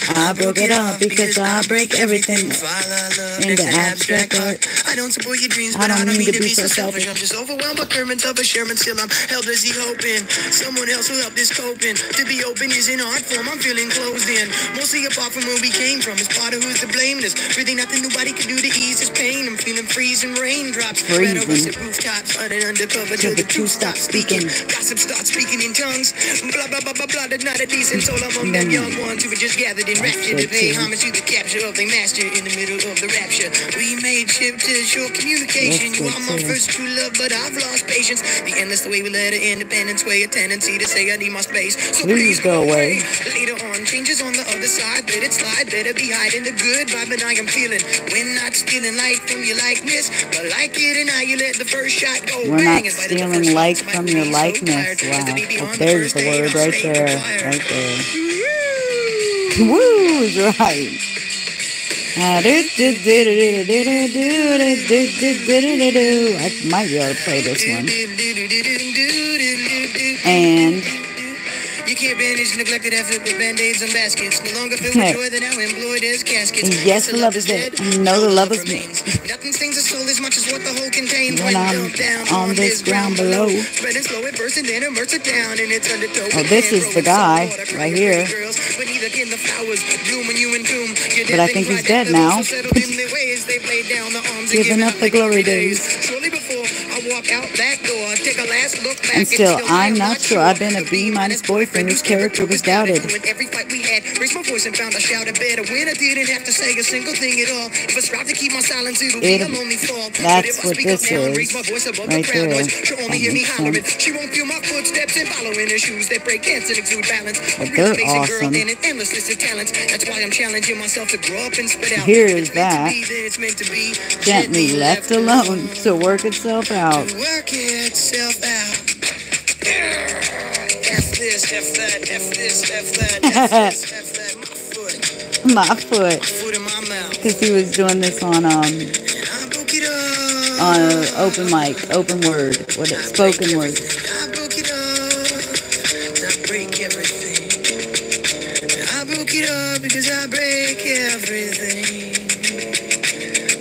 I broke it up because I break everything into abstract art. I don't support your dreams, but I don't mean to be so selfish. I'm just overwhelmed by currents of a Sherman. Still I'm helplessly hoping someone else will help this coping. To be open is in art form, I'm feeling closed in. Mostly apart from where we came from. It's part of who's to blame. There's really nothing nobody can do to ease this pain. I'm feeling freezing raindrops. Red over the rooftops, running undercover till the truth stops speaking. Gossip starts speaking in tongues. Blah, blah, blah, blah, blah. There's not a decent soul among them young ones who were just gathered in rapture to pay homage to the capture of the master in the middle of the rapture. We made shift to short communication. You are my first true love, but I've lost patience. The endless way we let our independence sway, a tendency to say I need my space. So please go away. Later on, changes on the other side. Let it slide, better be hiding the good vibe that I am feeling. When not stealing light from your likeness, but like it and how you let the first shot go. We're not stealing light from your likeness. Wow. Oh, there's the word right there. Right there. Woo is right. I might be able to play this one. And you can't manage neglected effort with band-aids and baskets. No longer filled with joy that now employed as caskets. Yes, the love is dead. No, the love is me. Nothing stings a soul as much as what the whole contains. When I'm on this ground below. Spreading slow at first and then immerse it down in its undertow. Oh, this is the guy right here. But I think he's dead now. Giving up the glory days. And still, I'm not sure. I've been a B-minus boyfriend whose character was doubted. Every fight we had, raised my voice and found I shouted better. When I didn't have to say a single thing at all. If I strive to keep my silence, it'll be a lonely fall. That's what this is. Right there. She'll only hear me hollering. She won't feel my footsteps and follow in her shoes that break dance and exude balance. But they're awesome. That's why I'm challenging myself to grow up and spit out. Here is that. Gently left alone to work itself out. Work itself out. F this, F that, F this, F that, F this, F that. My foot. Because he was doing this on open mic, open word, what it, spoken word. I broke it up, I break everything. I broke it up because I break everything.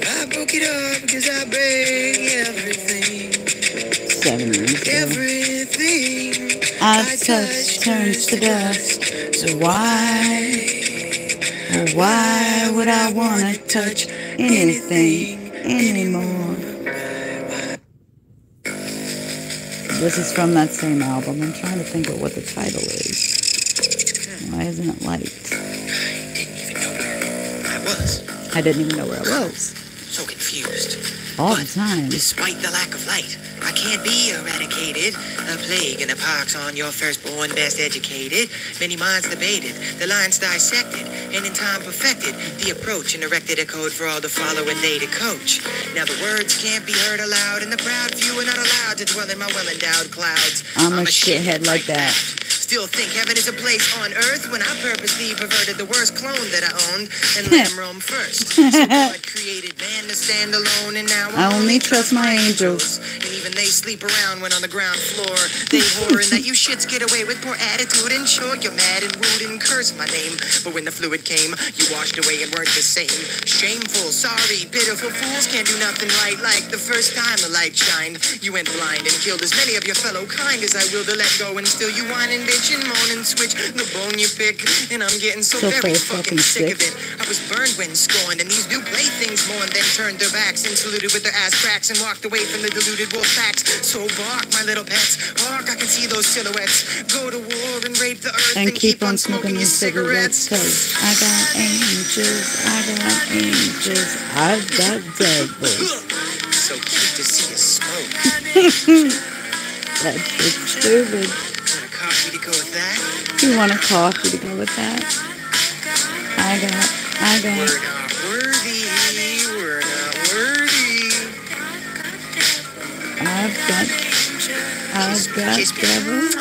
I broke it up because I break everything. 7 years ago. Everything I've touched turns to dust. So why would I want to touch anything anymore? This is from that same album. I'm trying to think of what the title is. Why isn't it light? I didn't even know where I was. So confused. All the time. Despite the lack of light, I can't be eradicated. A plague in the pox on your firstborn, best educated. Many minds debated, the lines dissected, and in time perfected the approach and erected a code for all to follow and they to coach. Now the words can't be heard aloud, and the proud few are not allowed to dwell in my well-endowed clouds. I'm a shithead like that. Still think heaven is a place on earth when I purposely perverted the worst clone that I owned and let him roam first. So God created man to stand alone, and now I only trust my angels. And even and they sleep around when on the ground floor. They whoring that you shits get away with poor attitude, and sure you're mad and rude and curse my name. But when the fluid came, you washed away and weren't the same. Shameful, sorry, pitiful fools can't do nothing right like the first time the light shined. You went blind and killed as many of your fellow kind as I will to let go, and still you whine and bitch and moan and switch the bone you pick. And I'm getting so very fucking sick of it. I was burned when scorned, and these new playthings mourned, then turned their backs and saluted with their ass cracks and walked away from the deluded wolf packs. So bark, my little pets, bark, I can see those silhouettes. Go to war and rape the earth and keep on smoking your cigarettes. Cause I got angels, I got angels, I got devils. So cute to see you smoke. That's just stupid. Want a coffee to go with that? You want a coffee to go with that? I got. We're not worthy, we're not worthy. I've got devils.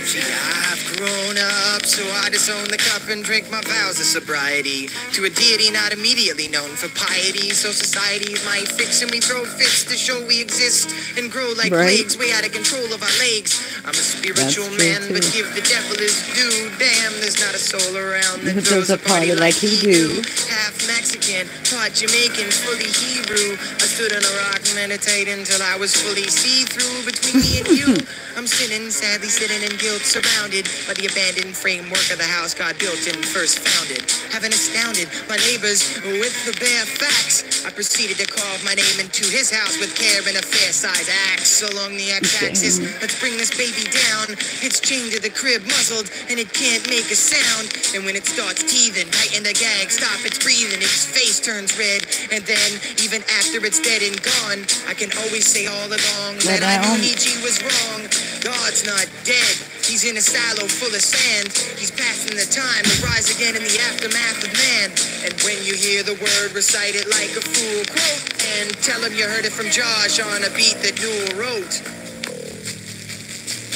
See, I've grown up, so I disown the cup and drink my vows of sobriety to a deity not immediately known for piety. So society might fix and we throw fits to show we exist and grow like plagues way out of control of our legs. I'm a spiritual man, but give the devil his due. Damn, there's not a soul around that throws a party like he do. Half Mexican, part Jamaican, fully Hebrew. I stood on a rock meditating till I was fully see-through. Between me and you, I'm sinning, sadly sitting in guilt, surrounded by the abandoned framework of the house God built and first founded. Having astounded my neighbors with the bare facts, I proceeded to carve my name into his house with care and a fair-size axe along the x-axis. Let's bring this baby down. It's chained to the crib, muzzled, and it can't make a sound. And when it starts teething, tighten the gag, stop its breathing, its face turns red. And then, even after it's dead and gone, I can always say all along that I knew Nietzsche was wrong. God's not dead. He's in a silo full of sand. He's passing the time to rise again in the aftermath of man. And when you hear the word, recite it like a fool quote, and tell him you heard it from Josh on a beat that Newell wrote.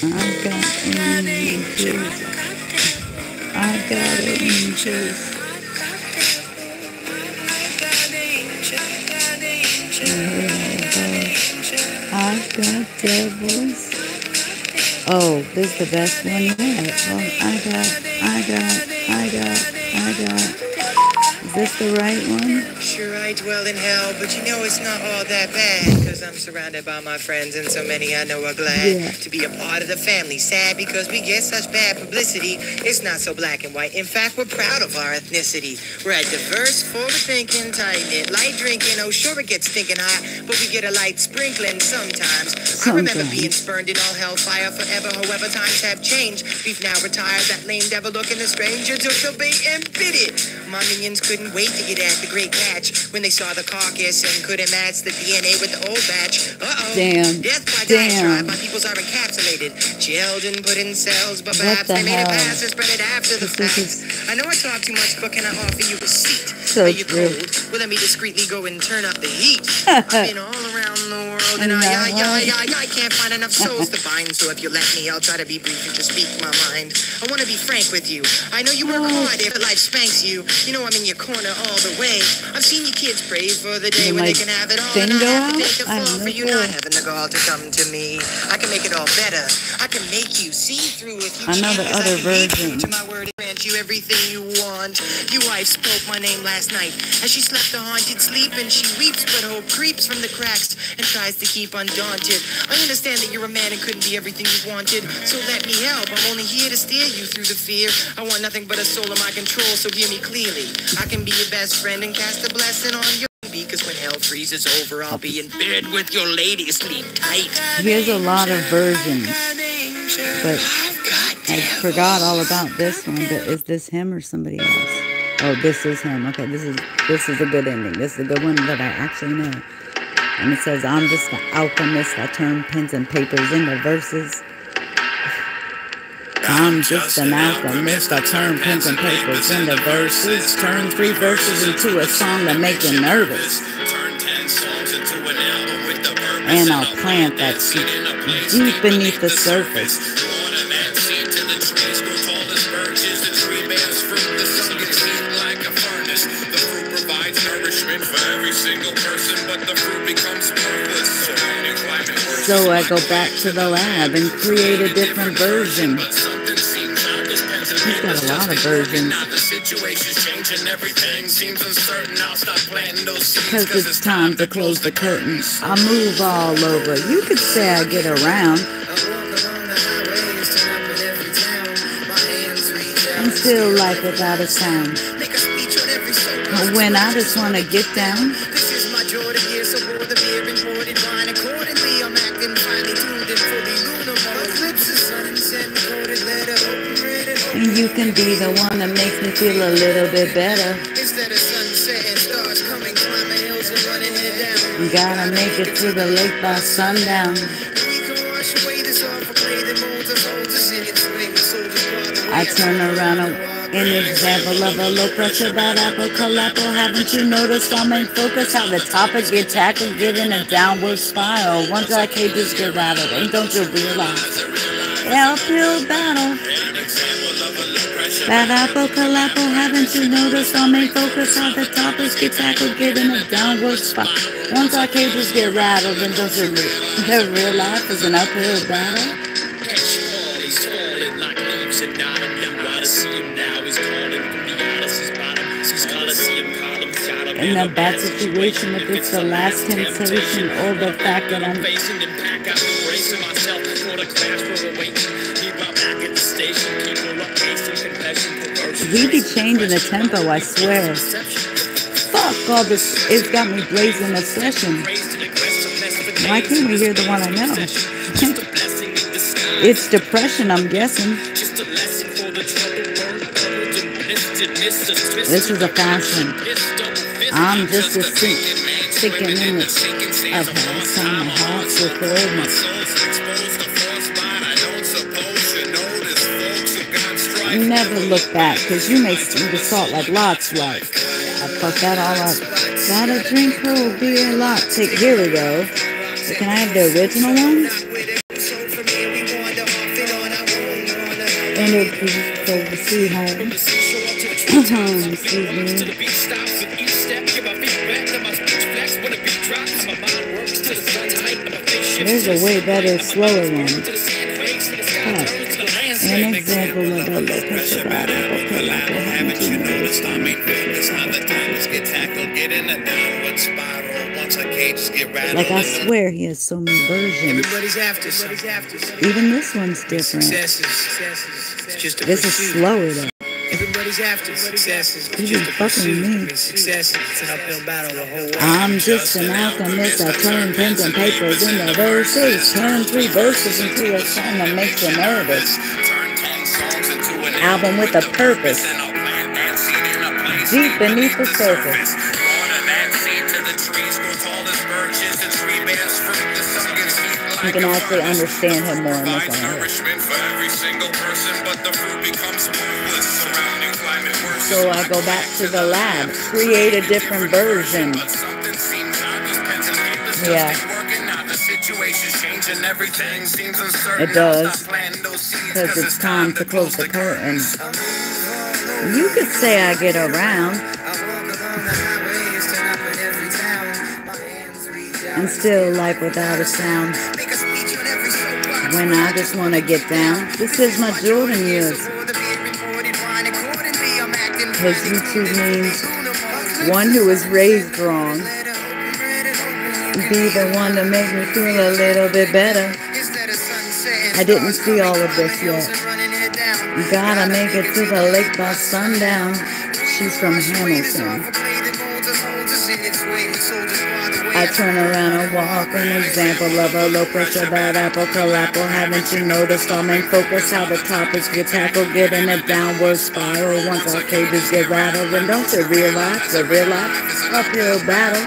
I've got angels. I've got angels. I've got devils. Oh, this is the best one yet. Well, I got. Is this the right one? Sure, I dwell in hell, but you know it's not all that bad, because I'm surrounded by my friends, and so many I know are glad to be a part of the family. Sad because we get such bad publicity. It's not so black and white. In fact, we're proud of our ethnicity. We're a diverse, forward-thinking, tight-knit, light drinking. Oh, sure, it gets stinking hot, but we get a light sprinkling sometimes. I remember being spurned in all hellfire forever. However, times have changed. We've now retired. That lame devil looking a stranger took the bait and bit it. My minions couldn't wait to get at the great catch when they saw the carcass and couldn't match the DNA with the old batch. Uh-oh. Damn. Death by diatribe. My peoples are encapsulated, jailed and put in cells, but perhaps they made it past and spread it after the fact. I know I talk too much, but can I offer you a seat? So Are you cold? Well, let me discreetly go and turn up the heat. I've been all around the world, and I can't find enough souls to bind. So if you let me, I'll try to be brief and just speak my mind. I want to be frank with you. I know you work hard if life spanks you. You know I'm in your corner all the way. I've seen you kids pray for the day when they can have it all, and I have to take the fall for you not having the gall to come to me. I can make it all better. I can make you see through if you another other version. To my word, grant you everything you want. Your wife spoke my name last night as she slept a haunted sleep, and she weeps, but hope creeps from the cracks and tries to keep undaunted. I understand that you're a man and couldn't be everything you wanted, so let me help. I'm only here to steer you through the fear. I want nothing but a soul in my control, so hear me clearly. I can be your best friend and cast a blessing on your baby, because when hell freezes over, I'll be in bed with your lady. Sleep tight. Here's a lot of versions, but I forgot all about this one. But is this him or somebody else? Oh, this is him. Okay, this is a good ending. This is a good one that I actually know. And it says, I'm just an alchemist. I turn pens and papers into verses. I'm just an alchemist. I turn pens and papers into verses. Turn 3 verses into a song to make you nervous. And I'll plant that seed deep beneath the surface. nourishment for every single person, but the fruit becomes worthless. Surrounding climate worsens. So I go back to the lab and create a different version. He's got a lot of versions. Because it's time to close the curtain. I move all over. You could say I get around. And still life without a sound. But when I just want to get down. And you can be the one that makes me feel a little bit better. Gotta make it to the lake by sundown. I turn around an example of a low pressure bad apple calapo. Haven't you noticed our main focus? How the topic get tackled, get in a downward spiral. Once our cages get rattled, and don't you realize? Uphill battle. Bad apple calapo. Haven't you noticed our main focus? How the topics get tackled, get in a downward spiral. Once our cages get rattled, and don't you realize it's an uphill battle? In a bad situation, if it's the last temptation or the fact that I'm facing and pack out the brace of myself for the class for awakening. Keep my back at the station, people up facing confession. We be changing the tempo, I swear. Fuck all this, it's got me blazing a session. Why can't we hear the one I know? It's depression, I'm guessing. This is a fast one. I'm just a sinking in it. I've had some my heart's recording. Never look back, cause you may see the salt like Lot's wife. I fucked that all up. Gotta drink cold beer a lot. Here we go. So can I have the original one? And it is so the sea home. Excuse me. There's a way better, slower one. An example of a low pressure bad apple calapo. Haven't you noticed I make this? How the times get tackled, get in a downward spiral. Once our cages get rattled. Like I swear he has so many versions. Everybody's after something. Even this one's different. This is slower though. Everybody's after successes. He's just fucking me. Successes. It's an uphill battle the whole way. I'm just an alchemist. I turn pens and papers into verses. Turn 3 verses into a song that makes you nervous. Album with a purpose. Deep beneath the surface. You can actually understand him more in this one. So I go back to the lab, create a different version. Yeah. It does. Because it's time to close the curtain. You could say I get around. And still life without a sound. When I just want to get down. This is my Jordan years. Because YouTube means one who was raised wrong. Be the one to make me feel a little bit better. I didn't see all of this yet. Gotta make it to the lake by sundown. She's from Hamilton. I turn around and walk, an example of a low pressure bad apple calapo. Haven't you noticed our main focus? How the topics get tackled, get in a downward spiral. Once our cages get rattled, and don't you realize the real life uphill battle?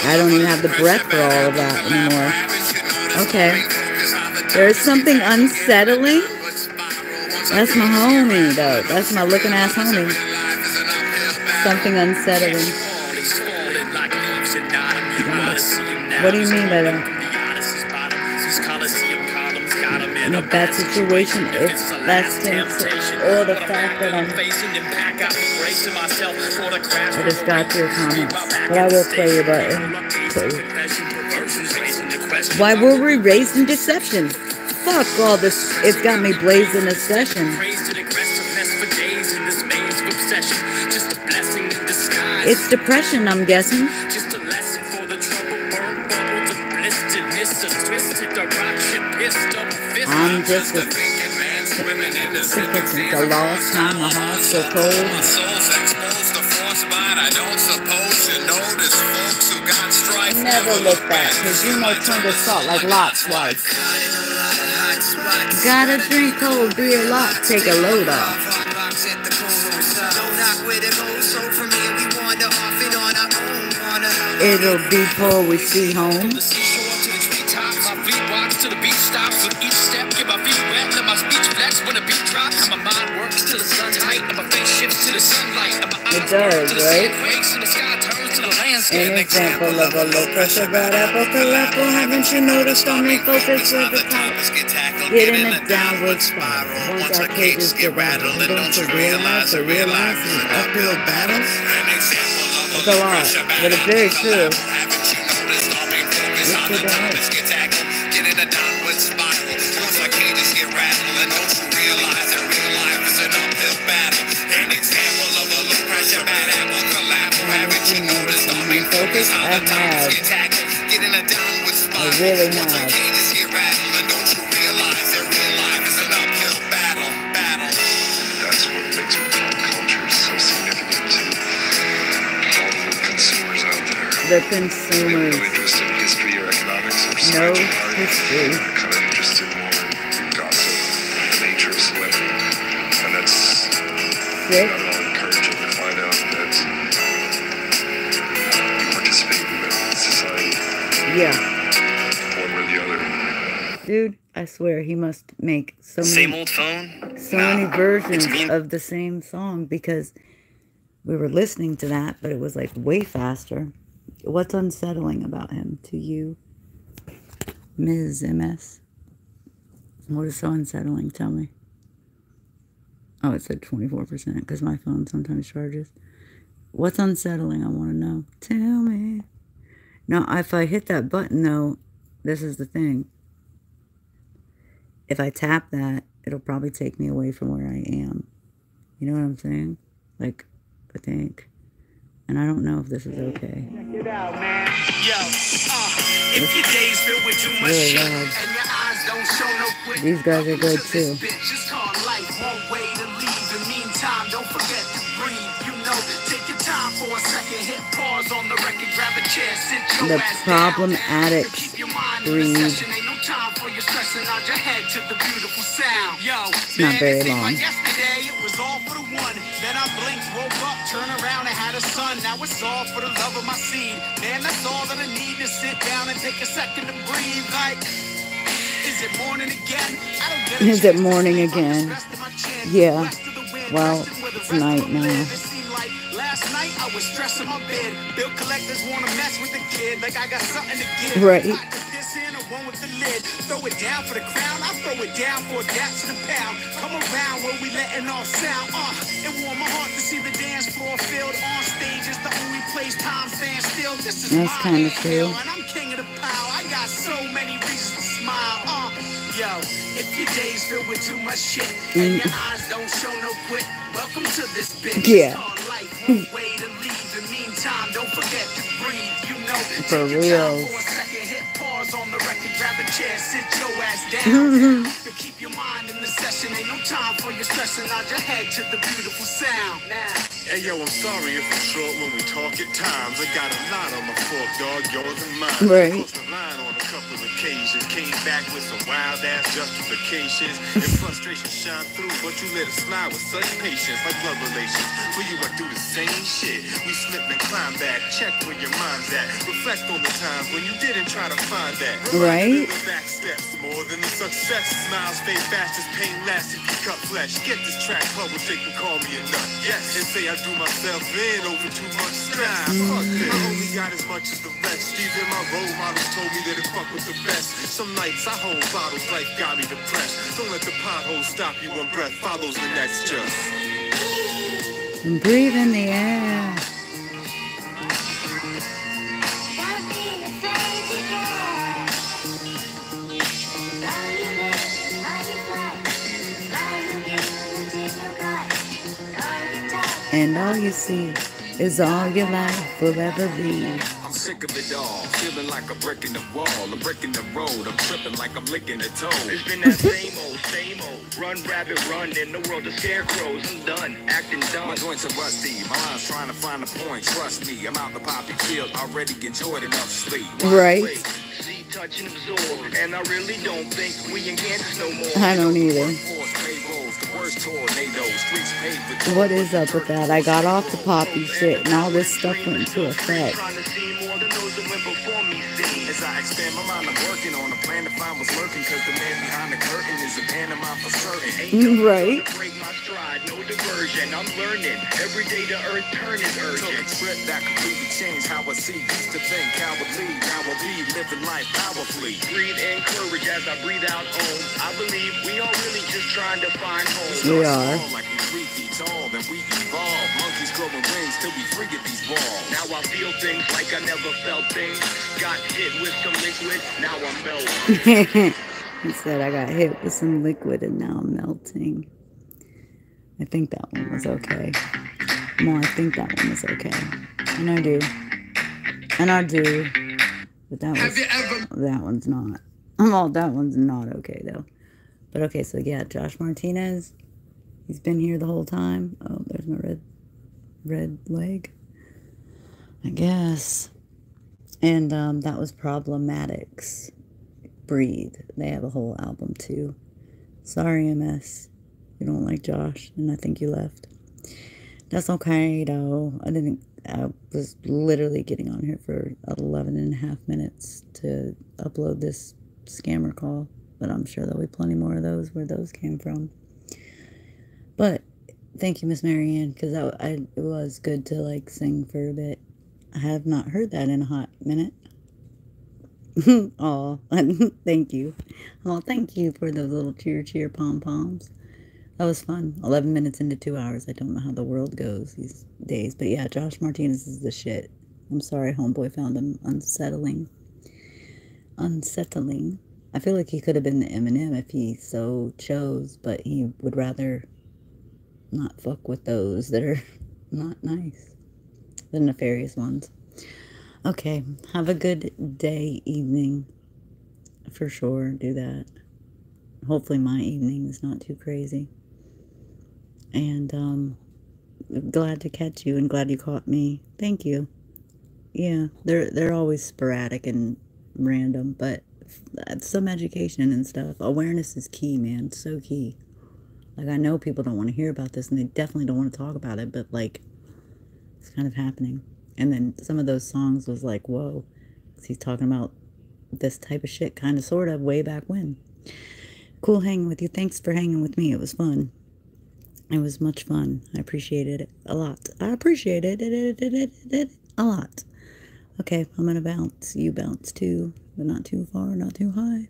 I don't even have the breath for all of that anymore. Okay. There's something unsettling. That's my homie, though. That's my looking ass homie. Something unsettling. What do you mean by that? in a bad situation, it's that's or the fact that I just got your comments, but I will play your button. Why were we raised in deception? Fuck all this. It's got me blazed in a session. It's depression, I'm guessing. I'm just a the lost time, my heart's so cold. My soul's exposed to force, but I don't suppose you notice folks who got strife. Never look back, cause you might turn to salt like Lot's wife. Gotta drink cold beer, Lot, take a load off. It'll be poor we see home. To the beat stops with each step, get my feet wet, let my speech flex when the beat drops. My mind works till the sun's height, and my face shifts to the sunlight. It does, right? And the sky turns to the landscape. An example of a low pressure bad apple calapo. Haven't you noticed on me focus with the top? Get in a downward spiral. Once our cages get rattled, and don't you realize it's an uphill battle? It's a lot, but it's very true. It's to the head. Get in a downward spiral. Once our cages get rattled, and don't you realize that real life is an uphill battle? An example of a low pressure bad apple collapse. Haven't you noticed on me focus? I have. Get in a downward spiral. I really Once our have. cages get rattled, and don't you realize that real life is an uphill battle? That's what makes pop culture so significant to all the consumers out there. The They have consumers. no interest in history or economics or No science or art. history. They're kind of interested more in gossip, nature, celebrity. And that's Sick. not at all encouraging to find out that you participate in the society, Yeah. one way or the other. Dude, I swear he must make so Same many, old phone? so Nah, many versions it's me. of the same song because we were listening to that, but it was like way faster. What's unsettling about him to you, Ms. MS? What is so unsettling? Tell me. Oh, it said 24% because my phone sometimes charges. What's unsettling? I want to know. Tell me. Now, if I hit that button, though, this is the thing. If I tap that, it'll probably take me away from where I am. You know what I'm saying? Like, I think. And I don't know if this is okay. Check it out, man. Yo, if your days filled with too much Really shit loud. and your eyes don't show no quit, These guys are good too. It's called life, one way to leave. In the meantime, don't forget to breathe. You know, take your time for a second, hit pause on the record, grab a chair, sit your The ass problem down. addicts Keep your mind in the breathe. session, ain't no time for you stressing out your head to the beautiful sound. Yo, It's not very it seemed long. like yesterday it was all for the one. Then I blinked, woke up, turned around and had a son. Now it's all for the love of my seed. Man, that's all that I need to sit down and take a second to breathe. Like, is it morning again? I don't get Is it morning again? Yeah. Well, it's night now. Last night I was stressing my bed. Bill collectors wanna mess with the kid like I got something to give. Right. I put this in a one with the lid. Throw it down for the crown. I throw it down for a gas in a pound. Come around where we letting off sound. It warmed my heart to see the dance floor filled. On stage is the only place time stands still. This is That's my kinda hill, true. and I'm king of the pow. I got so many reasons to smile. Yo, if your day's filled with too much shit and your eyes don't show no quit, welcome to this bitch. Yeah. It's called life, one way to leave. In the meantime, don't forget to breathe. You know, For take your time real. for a second, hit pause on the record, grab a chair, sit your ass down. To keep your mind in the session, ain't no time for you stressing out your head to the beautiful sound. Now. Hey yo, I'm sorry if I'm short when we talk at times. I got a lot on my fork, dog, yours and mine. Right. Crossed the line on a couple occasions. Came back with some wild ass justifications. And frustration shine through, but you let it slide with such patience, like blood relations. For you, I do the same shit. We slip and climb back, check where your mind's at. Reflect on the times when you didn't try to find that. Right. The back steps, more than the success. Smiles fade fast as pain lasts if you cut flesh. Get this track published, they can call me a nut. Yes, and say I do myself in over too much stress. Fuck this. I only got as much as the rest. Even my role models told me that it fuck with the best. Some nights I hold bottles, life got me depressed. Don't let the potholes stop you when breath follows the next just. And breathe in the air. And all you see is all your life will ever be. I'm sick of it all, feeling like a brick in the wall, a brick in the road. I'm tripping like I'm licking a toe. It's been that same old, run rabbit run in the world of scarecrows. I'm done, acting dumb. My joints are rusty, my mind's trying to find a point. Trust me, I'm out the poppy field, already enjoyed enough sleep. Right. See, touch and absorb, and I really don't think we in Kansas no more. I don't either. What is up with that? I got off the poppy shit and all this stuff went into effect. As I expand my mind, I'm working on a plan to find what's lurking, cause the man behind the curtain is a pantomime for certain. Right. No diversion, I'm learning. Every day the earth turn is urgent. Took a trip that completely changed how I see. Used to think cowardly, now I'll be living life powerfully. Breathe in courage as I breathe out home. I believe we are really just trying to find home. We are. Like we 3 feet tall, then we evolve. Monkeys growing wings till we free of these walls. Now I feel things like I never felt things. Got hit with some liquid, now I'm melting. He said I got hit with some liquid and now I'm melting. I think that one was okay. No, I think that one was okay. And I do. And I do. But that one's not. Well, that one's not okay though. But okay, so yeah, Josh Martinez. He's been here the whole time. Oh, there's my red leg. I guess. And that was Problematics. Breathe. They have a whole album too. Sorry, MS. You don't like Josh, and I think you left. That's okay, though. I was literally getting on here for 11.5 minutes to upload this scammer call, but I'm sure there'll be plenty more of those where those came from. But thank you, Miss Marianne, because it was good to like sing for a bit. I have not heard that in a hot minute. Oh, thank you. Oh, thank you for those little cheer pom-poms. That was fun. 11 minutes into 2 hours. I don't know how the world goes these days. But yeah, Josh Martinez is the shit. I'm sorry homeboy found him unsettling. I feel like he could have been the Eminem if he so chose, but he would rather not fuck with those that are not nice. The nefarious ones. Okay, have a good day, evening. For sure, do that. Hopefully my evening is not too crazy. And glad to catch you and glad you caught me. Thank you. Yeah, they're always sporadic and random, but some education and stuff. Awareness is key, man. So key. Like, I know people don't want to hear about this and they definitely don't want to talk about it, but like, it's kind of happening. And then some of those songs was like, whoa, he's talking about this type of shit, kind of, sort of, way back when. Cool hanging with you. Thanks for hanging with me. It was fun. It was much fun. I appreciated it a lot. I appreciated it a lot. Okay, I'm going to bounce. You bounce too, but not too far, not too high.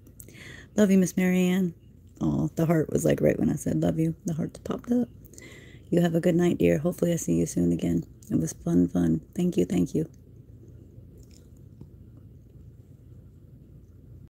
Love you, Miss Marianne. Oh, the heart was like right when I said love you. The heart's popped up. You have a good night, dear. Hopefully I see you soon again. It was fun. Thank you.